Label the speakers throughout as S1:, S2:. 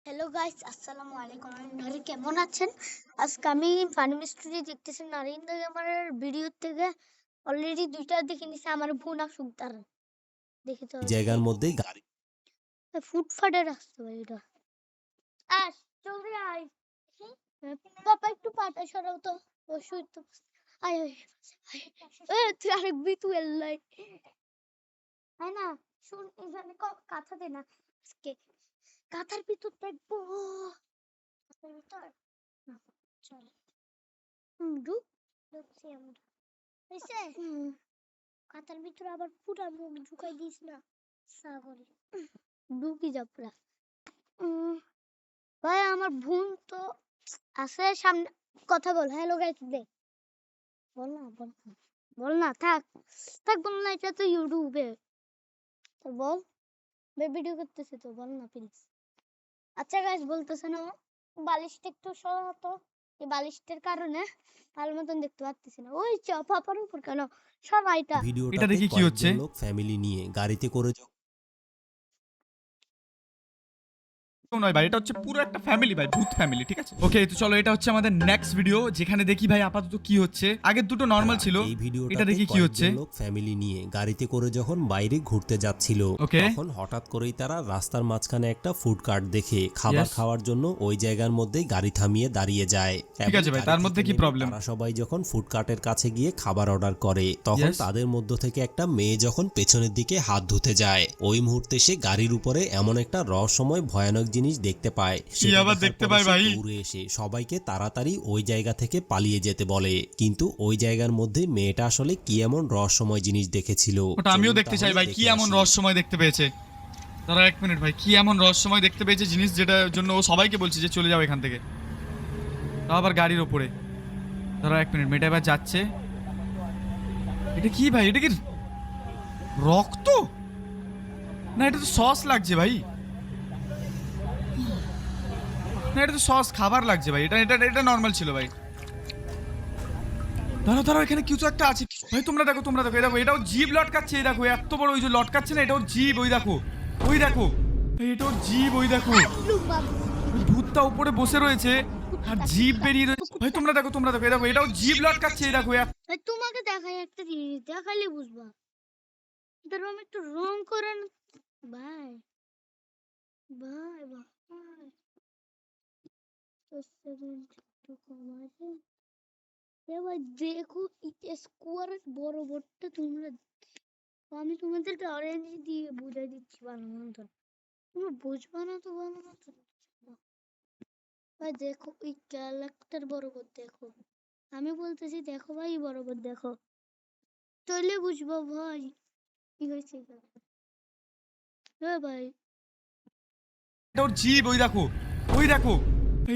S1: Hello guys, আসসালামু আলাইকুম। আপনারা কেমন আছেন? আজকে আমি ফানি মিস্ট্রি দেখতেছি নারিন্দা গেমারের ভিডিও থেকে অলরেডি দুইটা দেখে নিছে। আমার বোন আসুক তার দেখে তো
S2: জায়গার মধ্যেই গাড়ি
S1: ফুটফাটে রাখতে ভাই এটা। আস চলে আয়। পাপা একটু পাটা সরাও তো। অবশ্যই তো আয় আয় আয়। তুই আরেক বিতু এলাই তাই না? শুন এখানে কথা দে না আজকে কাঁথার ভিতর দেখবো। কাঁথার ভিতর চল ঢুকছি আমরা। হয়েছে কাঁথার ভিতরে আবার পুরা মুখ ঢুকাই দিস না সাগরে। ঢুকি যাবরা ভাই আমার বোন তো আছে সামনে। কথা বল। হ্যালো গাইস দে বল না বল না থাক বল না, এটা তো ইউটিউবে। তো বল ভিডিও করতেছে তো বল না প্লিজ। আচ্ছা গাইস বলতেছে না বালিশটা একটু সরাতো। এই বালিশটার কারণে ভালো মতন দেখতে পাচ্ছি না। ওই পাপার উপর কেন সবাইটা
S2: ভিডিওটা দেখে কি হচ্ছে লোক ফ্যামিলি নিয়ে গাড়িতে করে
S3: নয় ভাই, এটা হচ্ছে পুরো একটা ফ্যামিলি ভাই, ভূত ফ্যামিলি, ঠিক আছে? ওকে, তো চলো এটা হচ্ছে আমাদের নেক্সট ভিডিও, যেখানে দেখি ভাই আপাতত কি হচ্ছে। আগের দুটো নরমাল ছিল,
S2: এই ভিডিওটা
S3: এটা দেখি কি হচ্ছে।
S2: লোক ফ্যামিলি নিয়ে গাড়িতে করে যখন বাইরে ঘুরতে যাচ্ছিল, তখন হঠাৎ করেই তারা রাস্তার মাঝখানে একটা ফুড কার্ট দেখে খাবার খাওয়ার জন্য ওই জায়গার মধ্যেই গাড়ি থামিয়ে দাঁড়িয়ে যায়।
S3: ঠিক আছে ভাই, তার মধ্যে কি প্রবলেম?
S2: তারা সবাই যখন ফুড কার্টের কাছে গিয়ে খাবার অর্ডার করে, তখন তাদের মধ্য থেকে একটা মেয়ে যখন পেছনের দিকে হাত ধুতে যায়, ওই মুহূর্তে সে গাড়ির উপরে এমন একটা রহস্যময় ভয়ানক জিনিস দেখতে পায়।
S3: সে আবার দেখতে পায় ভাই,
S2: দৌড়ে এসে সবাইকে তাড়াতাড়ি ওই জায়গা থেকে পালিয়ে যেতে বলে। কিন্তু ওই জায়গার মধ্যে মেয়েটা আসলে কি এমন রহস্যময় জিনিস দেখেছিল,
S3: ওটা আমিও দেখতে চাই ভাই। কি এমন রহস্যময় দেখতে পেয়েছে? দাঁড়া এক মিনিট ভাই, কি এমন রহস্যময় দেখতে পেয়েছে জিনিস যেটার জন্য ও সবাইকে বলছে যে চলে যাও এখান থেকে, তাও আবার গাড়ির ওপরে। দাঁড়া এক মিনিট, মেয়েটা এবার যাচ্ছে। এটা কি ভাই? এটা কি রক্ত? না এটা তো সস লাগছে ভাই। না এটা তো সস খাবার লাগছে ভাই। এটা এটা এটা নরমাল ছিল ভাই। দাঁড়াও এখানে কিছু একটা আছে ভাই। তোমরা দেখো এই দেখো, এটাও জিভ লটকাচ্ছে। এই দেখো এত বড় ওই যে লটকাচ্ছে না, এটাও জিভ। ওই দেখো ভাই, এটাও জিভ। ওই দেখো ভূতটা উপরে বসে রয়েছে আর জিভ বেরিয়ে রয়েছে ভাই। তোমরা দেখো এই দেখো, এটাও জিভ লটকাচ্ছে। এই দেখো
S1: ভাই তোমাকে দেখাই একটা জিনিস, দেখালে বুঝবা। এটার আমি একটু রং করে ভাই ভাই ভাই একটু কম আছে। এবার দেখো স্কোয়ার বড় বড়টা তোমরা, আমি তোমাদেরকে অরেঞ্জ দিয়ে বুঝাই দিচ্ছি ভালো মতো। তোমরা বুঝবা না তো ভালো মতো। ভাই দেখো ওই ক্যারেক্টার বরাবর দেখো। আমি বলতেছি দেখো ভাই বরাবর দেখো, তাহলে বুঝবো ভাই কি হয়েছে। হ্যাঁ ভাই
S3: এটাও জিভ। ওই দেখো ভাই,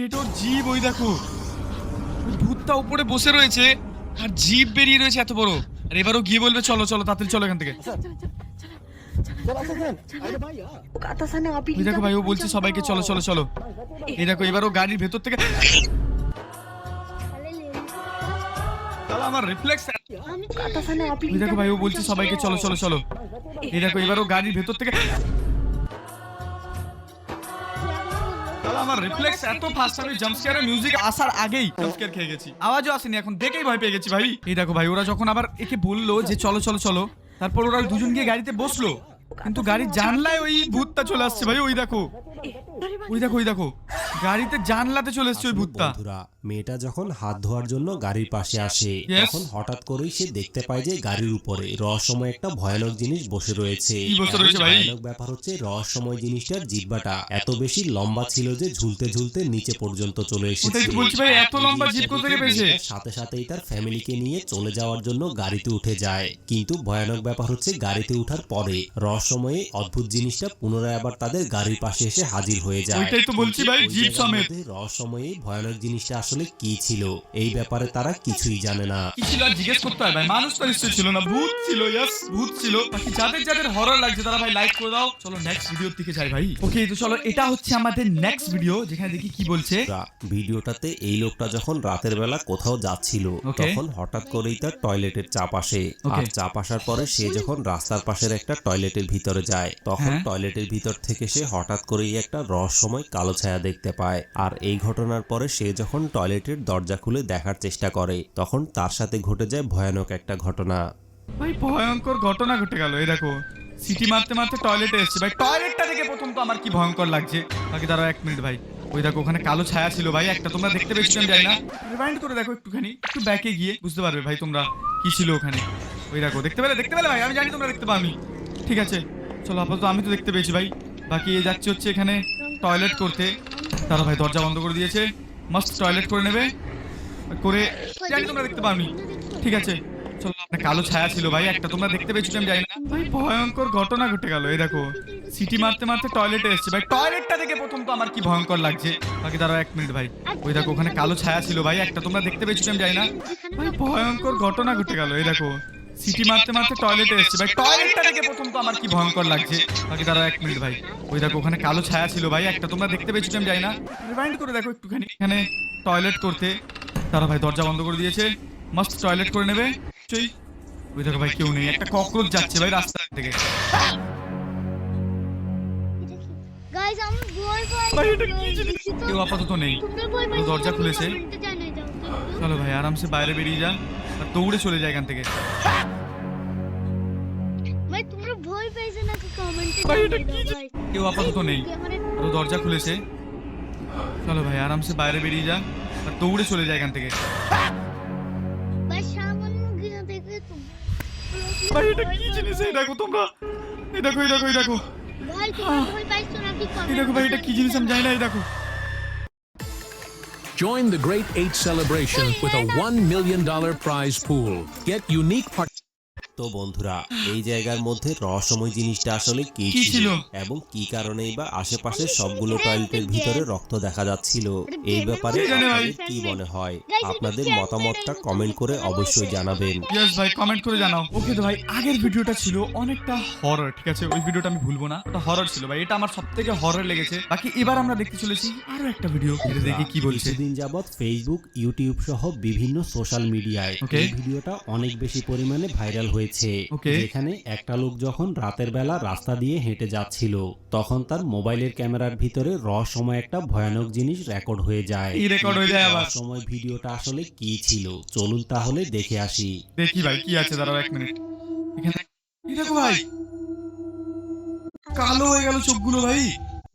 S3: এটাও জিভ। ওই দেখো ভূতটা উপরে বসে রয়েছে আর জিভ বেরিয়ে রয়েছে এত বড়। আর এবারও গিয়ে বলবে চলো তাড়াতাড়ি চলো এখান থেকে। দেখো ভাই, ও বলছে সবাইকে চলো। এই দেখো এবারও গাড়ির ভেতর থেকে আমার রিফ্লেক্স। দেখো ভাই, ও বলছে সবাইকে চলো। এই দেখো এবারও গাড়ির ভেতর থেকে আমার রিফ্লেক্স এত ফাস্ট, আমি জাম্প স্কেয়ারের মিউজিক আসার আগেই জাম্প স্কেয়ার খেয়ে গেছি। আওয়াজও আসেনি, এখন দেখেই ভয় পেয়ে গেছি ভাই। এই দেখো ভাই, ওরা যখন আবার একে বললো যে চলো, তারপর ওরা দুজন গিয়ে গাড়িতে বসলো, কিন্তু গাড়ির জানলায় ওই ভূতটা চলে আসছে ভাই। ওই দেখো গাড়িতে জানলাতে চলে এসছে ওই ভূতটা।
S2: মেয়েটা যখন হাত ধোয়ার জন্য গাড়ির পাশে আসে, তখন হঠাৎ করেই সে দেখতে পায় যে গাড়ির উপরে রহস্যময় একটা ভয়ানক জিনিস বসে রয়েছে। ভয়ানক ব্যাপার হচ্ছে রহস্যময় জিনিসটার জিহ্বাটা এত বেশি লম্বা ছিল যে ঝুলতে নিচে পর্যন্ত চলে এসেছে।
S3: এত লম্বা জিভ কোথা থেকে পেয়েছে?
S2: সাথে সাথেই তার ফ্যামিলিকে নিয়ে চলে যাওয়ার জন্য গাড়িতে উঠে যায়। কিন্তু ভয়ানক ব্যাপার হচ্ছে গাড়িতে ওঠার পরে রহস্যময় অদ্ভুত জিনিসটা পুনরায় আবার তাদের গাড়ির পাশে এসে হাজির হয়ে যায়।
S3: ওইটাই তো বলছি ভাই, জিভ জীব সমেত।
S2: রহস্যময়ী ভয়ানক জিনিসটা আসলে কি ছিল এই ব্যাপারে তারা কিছুই জানে না।
S3: কি ছিল আর জিজ্ঞেস করতে হয় ভাই, মানুষ তো নিশ্চয়ই ছিল না, ভূত ছিল। ইয়েস, ভূত ছিল। বাকি যাদের যাদের হরর লাগছে তারা ভাই লাইক করে দাও। চলো নেক্সট ভিডিওর দিকে যাই ভাই। ওকে, তো চলো এটা হচ্ছে আমাদের নেক্সট ভিডিও, যেখানে দেখি কি বলছে।
S2: ভিডিওটাতে এই লোকটা যখন রাতের বেলা কোথাও যাচ্ছিল তখন হঠাৎ করেই তার টয়লেটের চাপ আসে। আর চাপ আসার পরে সে যখন রাস্তার পাশের একটা টয়লেটের ভিতরে যায় তখন টয়লেটের ভিতর থেকে সে হঠাৎ করেই একটা রহস্যময় কালো ছায়া দেখতে পায়। আর এই ঘটনার পরে সে যখন টয়লেটের দরজা খুলে দেখার চেষ্টা করে তখন তার সাথে ঘটে যায় ভয়ানক একটা ঘটনা।
S3: ভাই ভয়ঙ্কর ঘটনা ঘটে গেল। এই দেখো সিটি মারতে মারতে টয়লেটে এসছে ভাই। টয়লেটটা দেখে প্রথম তো আমার কি ভয়ঙ্কর লাগছে। বাকি দাঁড়াও 1 মিনিট ভাই। ওই দেখো ওখানে কালো ছায়া ছিল ভাই একটা, তোমরা দেখতে পেয়েছো আমি জানি না। রিমাইন্ড করে দেখো একটুখানি, একটু ব্যাকে গিয়ে বুঝতে পারবে ভাই তোমরা কি ছিল ওখানে। ওই দেখো দেখতে পেলে ভাই, আমি জানি তোমরা দেখতে পাওনি। ঠিক আছে চলো, আপাতত আমি তো দেখতে পেয়েছি ভাই। বাকি এ যাচ্ছে হচ্ছে এখানে টয়লেট করতে। তারা ভাই দরজা বন্ধ করে দিয়েছে, মাস্ট টয়লেট করে নেবে করে, জানি তোমরা দেখতে পাওনি। ঠিক আছে চলো, আপনার কালো ছায়া ছিল ভাই একটা, তোমরা দেখতে পেয়েছো আমি জানি না। ভাই ভয়ঙ্কর ঘটনা ঘটে গেল। এই দেখো সিটি মারতে মারতে টয়লেটে এসছে ভাই। টয়লেটটা দেখে প্রথম তো আমার কি ভয়ঙ্কর লাগছে। বাকি দাঁড়াও 1 মিনিট ভাই। ওই দেখো ওখানে কালো ছায়া ছিল ভাই একটা, তোমরা দেখতে পেয়েছো আমি জানি না। ভাই ভয়ঙ্কর ঘটনা ঘটে গেল। এই দেখো সিটি মারতে মারতে টয়লেটে এসছে ভাই। টয়লেটটা দেখে প্রথম তো আমার কি ভয়ঙ্কর লাগছে। বাকি দাঁড়াও 1 মিনিট ভাই। ওই দেখো ওখানে কালো ছায়া ছিল ভাই একটা, তোমরা দেখতে পেয়েছো আমি জানি না। রিমাইন্ড করে দেখো একটুখানি, এখানে টয়লেট করতে। তারা ভাই দরজা বন্ধ করে দিয়েছে, মাস্ট টয়লেট করে নেবে। ওই দেখো ভাই কেউ নেই, একটা ককরোচ যাচ্ছে ভাই রাস্তা থেকে।
S1: গাইস আমি ভয় পাই।
S3: ভাই এটা কি জিনিস? কেউ আপাতত নেই। তো দরজা খুলেছে। চলো ভাই আরামসে বাইরে বেরিয়ে যা আর দৌড়ে চলে যায় এখান থেকে।
S1: ভাই তোমরা ভয় পেয়েছো নাকি কমেন্টে
S3: ভাই এটা কি জিনিস? কেউ আপাতত নেই। তো দরজা খুলেছে। চলো ভাই আরামসে বাইরে বেরিয়ে যা আর দৌড়ে চলে যায় এখান থেকে।
S1: ভাই সামান্য গিয়ে দেখে তো
S3: ভাই এটা কি জিনিস? এই দেখো তোমরা, এই দেখো এই দেখো এই দেখো,
S1: ভাই তোমরা ভয় পাইছো নাকি
S3: এই
S1: কমেন্ট
S3: দেখো ভাই এটা কি জিনিস আমি জানি না। এই দেখো
S4: Join the Great 8 celebration with a $1 million prize pool. Get unique
S2: তো বন্ধুরা এই জায়গার মধ্যে রহস্যময় জিনিসটা আসলে কি
S3: কি
S2: ছিল
S3: ছিল?
S2: এবং কি কারণেই বা আশেপাশে সবগুলো টয়লেটের ভিতরে রক্ত দেখা যাচ্ছিল এই ব্যাপারে
S3: কে জানে ভাই?
S2: আপনাদের কি মনে হয়? আপনাদের মতামতটা কমেন্ট করে অবশ্যই জানাবেন।
S3: ইয়েস ভাই কমেন্ট করে জানাও। ওকে তো ভাই আগের ভিডিওটা ছিল অনেকটা হরর, ঠিক আছে ওই ভিডিওটা আমি ভুলবো না, ওটা হরর ছিল ভাই, এটা আমার সবথেকে হরর লেগেছে। বাকি এবার আমরা দেখতে চলেছি আরো একটা ভিডিও, এটা দেখি কি বলছে।
S2: কিছুদিন যাবত ফেসবুক, ইউটিউব সহ বিভিন্ন সোশ্যাল মিডিয়ায় এই ভিডিওটা অনেক বেশি পরিমাণে ভাইরাল হয়েছে। যেখানে একটা লোক যখন রাতের বেলা রাস্তা দিয়ে হেঁটে যাচ্ছিল তখন তার মোবাইলের ক্যামেরার ভিতরে রহস্যময় একটা ভয়ানক জিনিস রেকর্ড হয়ে যায়।
S3: এই রেকর্ড হয়ে যায় আবার।
S2: রহস্যময় ভিডিওটা আসলে কি ছিল চলুন তাহলে দেখে আসি।
S3: দেখি ভাই কি আছে, দাঁড়াও 1 মিনিট। এখানে এই দেখো ভাই কালো হয়ে গেল চোখগুলো ভাই।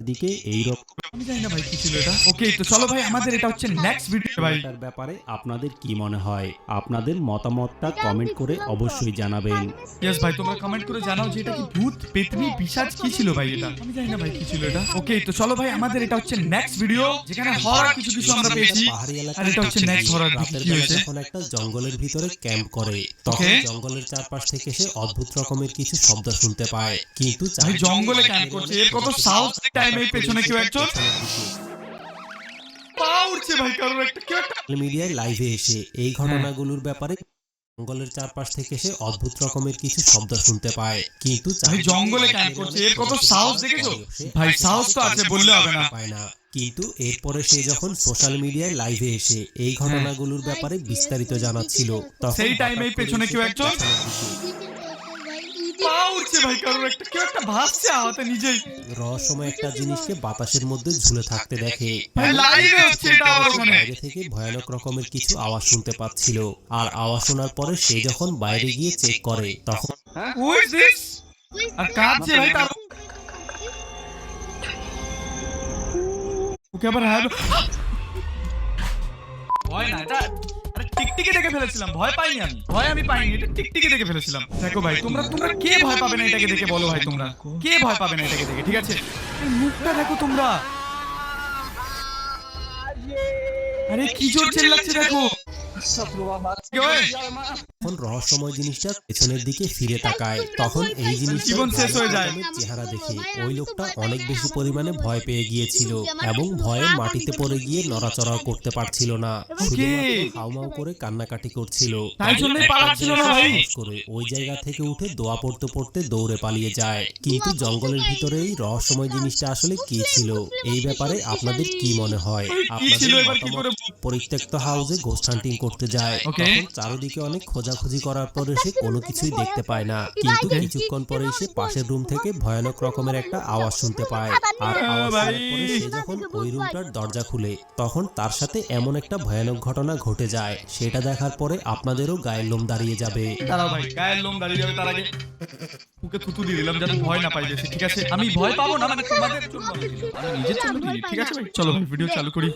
S2: দিকে এই রকম
S3: আমি জানি না ভাই কি ছিল এটা। ওকে তো চলো ভাই আমাদের এটা হচ্ছে নেক্সট ভিডিও ভাই।
S2: এটার ব্যাপারে আপনাদের কি মনে হয়? আপনাদের মতামতটা কমেন্ট করে অবশ্যই জানাবেন।
S3: ইয়েস ভাই তোমরা কমেন্ট করে জানাও যে এটা কি ভূত, পেতনি, পিশাচ কি ছিল ভাই এটা। আমি জানি না ভাই কি ছিল এটা। ওকে তো চলো ভাই আমাদের এটা হচ্ছে নেক্সট ভিডিও, যেখানে হরর কিছু কিছু আমরা পেয়েছি।
S2: পাহাড়ি
S3: আর
S2: এলাকায়
S3: এটা হচ্ছে নেক্সট হরর
S2: রাতের
S3: কি
S2: বেলা
S3: হয়েছে।
S2: যখন একটা জঙ্গলের ভিতরে ক্যাম্প করে তখন জঙ্গলের চারপাশ থেকে সে অদ্ভুত রকমের কিছু শব্দ শুনতে পায়। কিন্তু
S3: ভাই জঙ্গলে ক্যাম্প করছে, এর কত সাহস! টাইমে পেছনে কেউ একজন পা উঠছে ভাই, কারোর একটা কেউ একটা
S2: মিডিয়ায় লাইভে এসে এই ঘটনাগুলোর ব্যাপারে জঙ্গলের চারপাশ থেকে সে অদ্ভুত রকমের কিছু শব্দ শুনতে পায়। কিন্তু
S3: ভাই জঙ্গলে ক্যাম্প করছে, এর কত সাহস দেখেছো ভাই? সাহস তো আছে বললে হবে না।
S2: পায় না। কিন্তু এরপরে সে যখন সোশ্যাল মিডিয়ায় লাইভে এসে এই ঘটনাগুলোর ব্যাপারে বিস্তারিত জানাচ্ছিল তখন
S3: সেই টাইমে পেছনে কেউ একজন পা উঠছে ভাই, কারোর একটা কেউ একটা ভাসছে আওয়াজে নিজেই।
S2: রহস্যময় একটা জিনিসকে বাতাসের মধ্যে ঝুলে থাকতে দেখে।
S3: ভাই লাইভে হচ্ছে এটা আবার ওখানে।
S2: বাইরে থেকে ভয়ানক রকমের কিছু আওয়াজ শুনতে পাচ্ছিল। আর আওয়াজ শোনার পরে সে যখন বাইরে গিয়ে চেক করে তখন
S3: হু ইজ দিস? আর কাঁদছে ভাই তার। ওকে আবার হ্যালো ভয় না, এটা আরে টিকটিকি দেখে ফেলেছিলাম, ভয় পাইনি আমি, ভয় আমি পাইনি, এটা টিকটিকি দেখে ফেলেছিলাম। দেখো ভাই তোমরা কে ভয় পাবে না এটাকে দেখে? বলো ভাই তোমরা কে ভয় পাবে না এটাকে দেখে? ঠিক আছে এই মুখটা দেখো তোমরা, আরে কি জোর চিল্লাচ্ছে দেখো। কি হয়?
S2: তখন রহস্যময় জিনিসটা পেছনের দিকে ফিরে তাকায়, তখন এই জিনিসটা
S3: জীবন শেষ হয়ে যায়।
S2: চেহারা দেখে ওই লোকটা অনেক বেশি পরিমাণে ভয় পেয়ে গিয়েছিল এবং ভয়ে মাটিতে পড়ে গিয়ে নড়াচড়া করতে পারছিল না, শুধুমাত্র হাউমাউ করে কান্নাকাটি করছিল।
S3: তাই জন্যই পালাচ্ছিল না ভাই।
S2: সাহস করে ওই জায়গা থেকে উঠে দোয়া পড়তে পড়তে দৌড়ে পালিয়ে যায়। কিন্তু জঙ্গলের ভিতরে এই রহস্যময় জিনিসটা আসলে কি ছিল, এই ব্যাপারে আপনাদের কি মনে হয়?
S3: কি ছিল
S2: আপনাদের
S3: এবার কি করে?
S2: মতামত। পরিত্যক্ত হাউসে ঘোস্ট হান্টিং করতে যায়,
S3: Okay.
S2: তখন চারিদিকে অনেক খোঁজাখুঁজি করার পরে সে কোনো কিছুই দেখতে পায় না, কিন্তু কিছুক্ষণ পরে সে পাশের রুম থেকে ভয়ানক রকমের একটা আওয়াজ শুনতে পায়। আর আওয়াজ শোনার পরে সে যখন ওই রুমটার দরজা খুলে, তখন তার সাথে এমন একটা ভয়ানক ঘটনা ঘটে যায়, সেটা দেখার পরে আপনাদেরও গায়ের লোম দাঁড়িয়ে যাবে।
S3: দাঁড়াও ভাই, গায়ের লোম দাঁড়িয়ে যাবে তার আগে ওকে থুতু দিয়ে দিলাম যাতে ভয় না পাই বেশি, ঠিক আছে? আমি ভয় পাবো না, মানে তোমাদের জন্য আমি দিলাম, আমি নিজের জন্য দিই, ঠিক আছে ভাই? চলো ভাই ভিডিও চালু করি,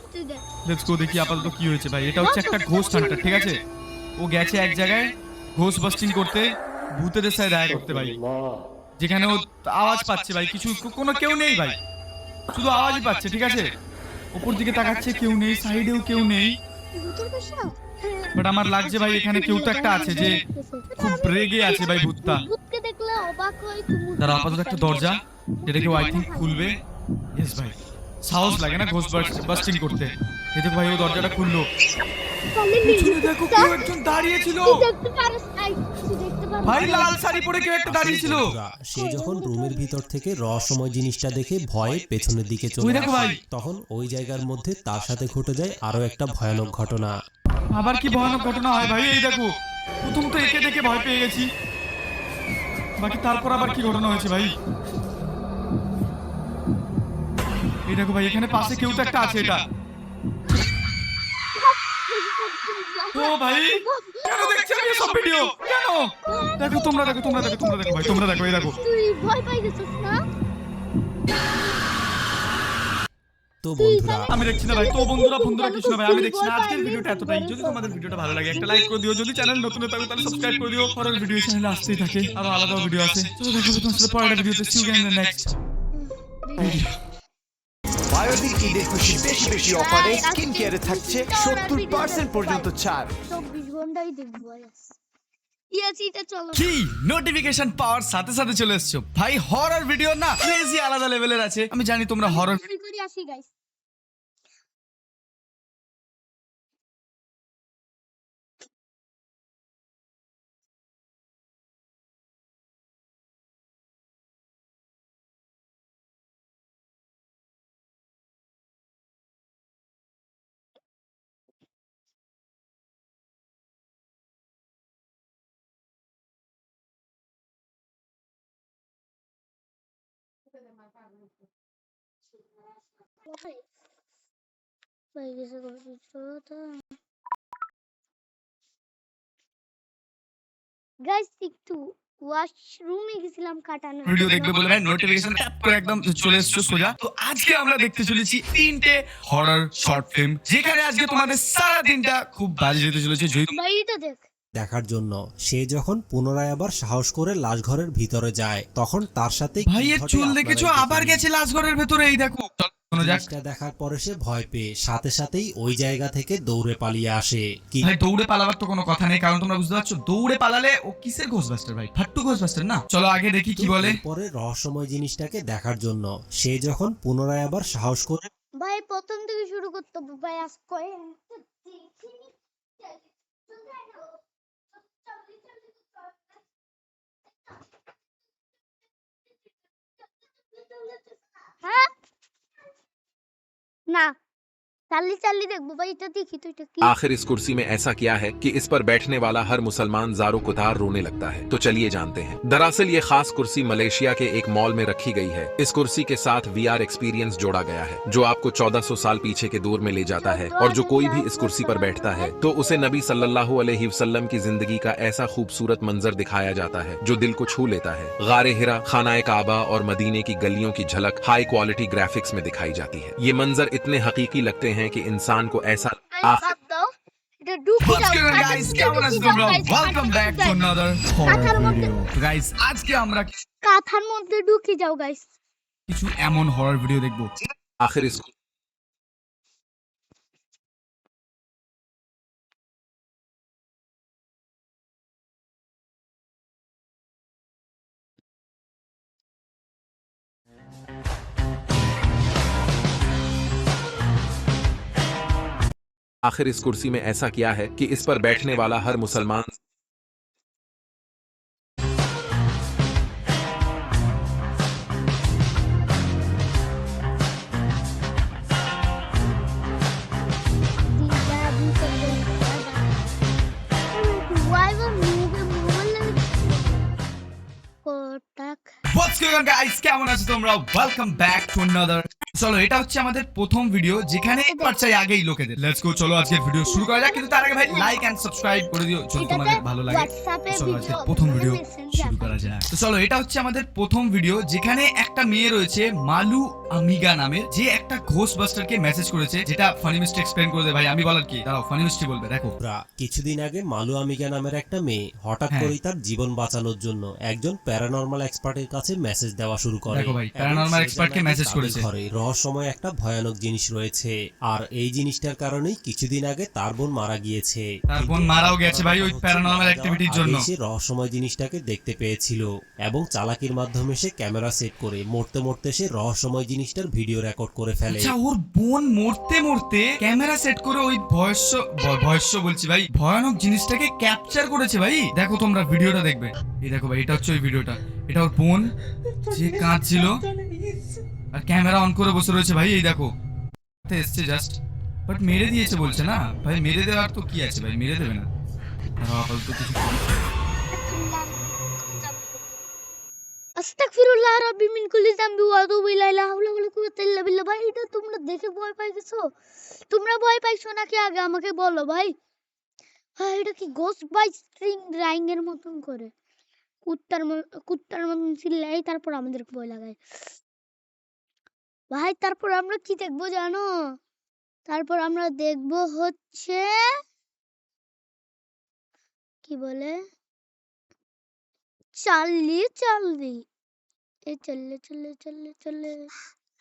S3: লেটস গো, দেখি আপাতত কি হয়েছে ভাই। এটা হচ্ছে একটা ঘোস্ট হান্টার, ঠিক আছে? ও গেছে এক জায়গায় ঘোস্ট বাস্টিং করতে, ভূতেদের সাথে দেখা করতে ভাই, যেখানে ও আওয়াজ পাচ্ছে ভাই, কিছু কোনো কেউ নেই ভাই, শুধু আওয়াজই পাচ্ছে, ঠিক আছে? উপর দিকে তাকাচ্ছে, কেউ নেই, সাইডেও কেউ নেই, বাট আমার লাগছে ভাই এখানে কেউ তো একটা আছে যে খুব রেগে আছে ভাই ভূতটা।
S1: ভূতকে দেখলে অবাক হয় তুমি।
S3: তার আপাতত একটা দরজা, যেটা কেউ আই থিঙ্ক খুলবে। ইয়েস ভাই, সাহস লাগে না ঘোস্ট বাস্টিং করতে। এই দেখো ভাই, ও দরজাটা খুললো। পিছনে দেখো কেউ একজন দাঁড়িয়ে ছিল
S1: দেখতে পারছ আই দেখতে পারছ
S3: ভাই, লাল শাড়ি পরে কেউ একটা দাঁড়িয়ে ছিল।
S2: সে যখন রুমের ভিতর থেকে রহস্যময় জিনিসটা দেখে ভয়ে পেছনের দিকে
S3: ওই
S2: চলে
S3: দেখো
S2: আসে,
S3: ভাই।
S2: তখন ওই জায়গার মধ্যে তার সাথে ঘটে যায় আরো একটা ভয়ানক ঘটনা।
S3: আবার কি ভয়ানক ঘটনা হয় ভাই? এই দেখো, প্রথম তো একে দেখে ভয় পেয়ে গেছি, বাকি তারপর আবার কি ঘটনা হয়েছে ভাই? এই দেখো ভাই, এখানে পাশে কেউ তো একটা আছে। এটা ও ভাই, কেন দেখছি আমি সব ভিডিও? কেন? দেখো তোমরা, দেখো তোমরা, দেখো তোমরা, দেখো ভাই, তোমরা দেখো, এই দেখো।
S1: তুই ভয় পাই গেছিস না?
S2: তো বন্ধুরা,
S3: আমি দেখছি না ভাই, তো বন্ধুরা কিছু না ভাই, আমি দেখছি না। আজকের ভিডিওটা এতটাই। যদি তোমাদের ভিডিওটা ভালো লাগে একটা লাইক করে দিও, যদি চ্যানেল নতুন হয়ে থাকে তাহলে সাবস্ক্রাইব করে দিও। পরের ভিডিও চ্যানেলে আসতেই থাকে, আরো আলাদা ভিডিও আছে। চলো দেখো তোমার সাথে পরের ভিডিওতে। See you in the next video.
S5: বায়োটিক ঈদের খুশি বেশি বেশি অফারে স্কিন কেয়ারে থাকছে 70% পর্যন্ত ছাড়।
S1: 24 ঘন্টাই দেখবো। ইয়েস, এটা চলো।
S3: কি নোটিফিকেশন পাওয়ার সাথে সাথে চলে এসছো ভাই? হরর ভিডিও না ক্রেজি আলাদা লেভেলের আছে। আমি জানি তোমরা হরর
S1: শুরু করি, আসি গাইস। গাইস একটু ওয়াশরুমে গেছিলাম কাটানো
S3: ভিডিও দেখবে বলে ভাই নোটিফিকেশন ট্যাপ করে একদম চলে এসছো সোজা। তো আজকে আমরা দেখতে চলেছি 3টে হরর শর্ট ফিল্ম, যেখানে আজকে তোমাদের সারা দিনটা খুব বাজে যেতে চলেছে।
S1: ভাই এটা দেখ।
S2: দেখার জন্য সে যখন পুনরায় আবার সাহস করে লাশঘরের ভিতরে যায়, তখন তার সাথে কি
S3: ভাই এর
S2: ঘটে
S3: চুল
S2: আপনারাই
S3: দেখেছো,
S2: দেখে
S3: আবার
S2: নিন।
S3: গেছে লাশঘরের ভেতরে। এই দেখো, শোনো যাক।
S2: জিনিসটা দেখার পরে সে ভয় পেয়ে সাথে সাথেই ওই জায়গা থেকে দৌড়ে পালিয়ে আসে। কি
S3: ভাই দৌড়ে পালাবার তো কোনো কথা নেই, কারণ তোমরা বুঝতে পারছো দৌড়ে পালালে ও কিসের ঘোস্টবাস্টার ভাই? ফাট্টু ঘোস্টবাস্টার না। চলো আগে দেখি কি বলে।
S2: পরে রহস্যময় জিনিসটাকে দেখার জন্য সে যখন পুনরায় আবার সাহস করে
S1: ভাই প্রথম থেকে শুরু করতে হবে ভাই। আজ কয়ে হ্যাঁ না, চালি চালি দেখবো ভাই। এটা দেখি তো, এটা কি?
S6: आखिर इस कुर्सी में ऐसा क्या है कि इस पर बैठने वाला हर मुसलमान जारो कुतार रोने लगता है? तो चलिए जानते हैं। दरअसल ये खास कुर्सी मलेशिया के एक मॉल में रखी गई है। इस कुर्सी के साथ VR एक्सपीरियंस जोड़ा गया है, जो आपको 1400 साल पीछे के दौर में ले जाता है। और जो कोई भी इस कुर्सी पर बैठता है तो उसे नबी सल्लल्लाहु अलैहि वसल्लम की जिंदगी का ऐसा खूबसूरत मंजर दिखाया जाता है जो दिल को छू लेता है। गारे हिरा, खानाए काबा और मदीने की गलियों की झलक हाई क्वालिटी ग्राफिक्स में दिखाई जाती है। ये मंजर इतने हकीकी लगते हैं कि इंसान को ऐसा
S1: ভাই বাদ দাও, এটা ঢুকে
S3: What's
S1: যাও।
S3: going on guys? কেমন আছো তোমরা? Welcome back to another
S1: কাঁথার
S3: horror
S1: মধ্যে
S3: video. Guys, আজকে আমরা
S1: কাঁথার মধ্যে ঢুকে যাও গাইস।
S3: কিছু এমন হরর ভিডিও দেখবো
S6: आखिर इस आखिर इस कुर्सी में ऐसा क्या है कि इस पर बैठने वाला हर मुसलमान
S3: What's going on guys? কেমন আছো তোমরা? Welcome back to another. চলো এটা হচ্ছে আমাদের প্রথম ভিডিও যেখানে একবার চাই আগেই লোকেদের। Let's go, চলো আজকের ভিডিও শুরু করা যাক, কিন্তু তার আগে ভাই লাইক এন্ড সাবস্ক্রাইব করে দিও যদি তোমাদের ভালো লাগে। চলো আজকের প্রথম ভিডিও শুরু করা যাক। তো চলো এটা হচ্ছে আমাদের প্রথম ভিডিও যেখানে একটা মেয়ে রয়েছে মালু আমিগা নামে, যে একটা ঘোস্টবাস্টারকে মেসেজ করেছে, যেটা ফানি মিস্টেক এক্সপ্লেইন করে দে ভাই। আমি বলার কি, দাঁড়াও ফানি মিস্টেক বলবে, দেখো।
S2: কিছুদিন আগে মালু আমিগা নামের একটা মেয়ে হঠাৎ করেই তার জীবন বাঁচানোর জন্য একজন প্যারানরমাল এক্সপার্টের কাছে মেসেজ দেওয়া শুরু করে।
S3: দেখো ভাই, প্যারানরমাল এক্সপার্টকে মেসেজ করেছে।
S2: ঘরে রহস্যময় একটা ভয়ানক জিনিস রয়েছে, আর এই জিনিসটার কারণেই কিছুদিন আগে তার বোন মারা গিয়েছে।
S3: তার বোন মারাও গেছে ভাই ওই প্যারানরমাল অ্যাক্টিভিটির জন্য।
S2: সে রহস্যময় জিনিসটাকে দেখতে পেয়েছিল এবং চালাকির মাধ্যমে সে ক্যামেরা সেট করে মরতে মরতে সে রহস্যময় জিনিসটার ভিডিও রেকর্ড করে ফেলে।
S3: আচ্ছা, ওর বোন মরতে মরতে ক্যামেরা সেট করে ওই ভয়স্য বলছি ভাই, ভয়ানক জিনিসটাকে ক্যাপচার করেছে ভাই। দেখো তোমরা ভিডিওটা দেখবে, এই দেখো ভাই, এটা হচ্ছে ওই ভিডিওটা। এটা ওর বোন যে কাঁদছিল আর ক্যামেরা অন করে বসে রয়েছে ভাই। এই দেখো এসছে জাস্ট, বাট মেরে দিয়েছে বলছে না ভাই। মেরে দেওয়ার তো কি আছে ভাই, মেরে দেবে না। আপাতত কিছু
S1: আস্তাগফিরুল্লাহ রাব্বি মিন কুল্লি যামবি ওয়া আতুবু ইলাইহি লা হাওলা ওয়ালা কুওয়াতা ইল্লা বিল্লাহ। ভাই এটা তোমরা দেখে ভয় পাই গেছো? তোমরা ভয় পাইছো নাকি আগে আমাকে বলো ভাই। ভাই এটা কি গোস্ট বাই স্ট্রিং ড্রাইং এর মতন করে কুত্তার মতন চিল্লাই, তারপর আমাদেরকে ভয় লাগায় ভাই। তারপর আমরা কি দেখবো জানো? তারপর আমরা দেখবো হচ্ছে কি বলে চার্লি চার্লি এই চললে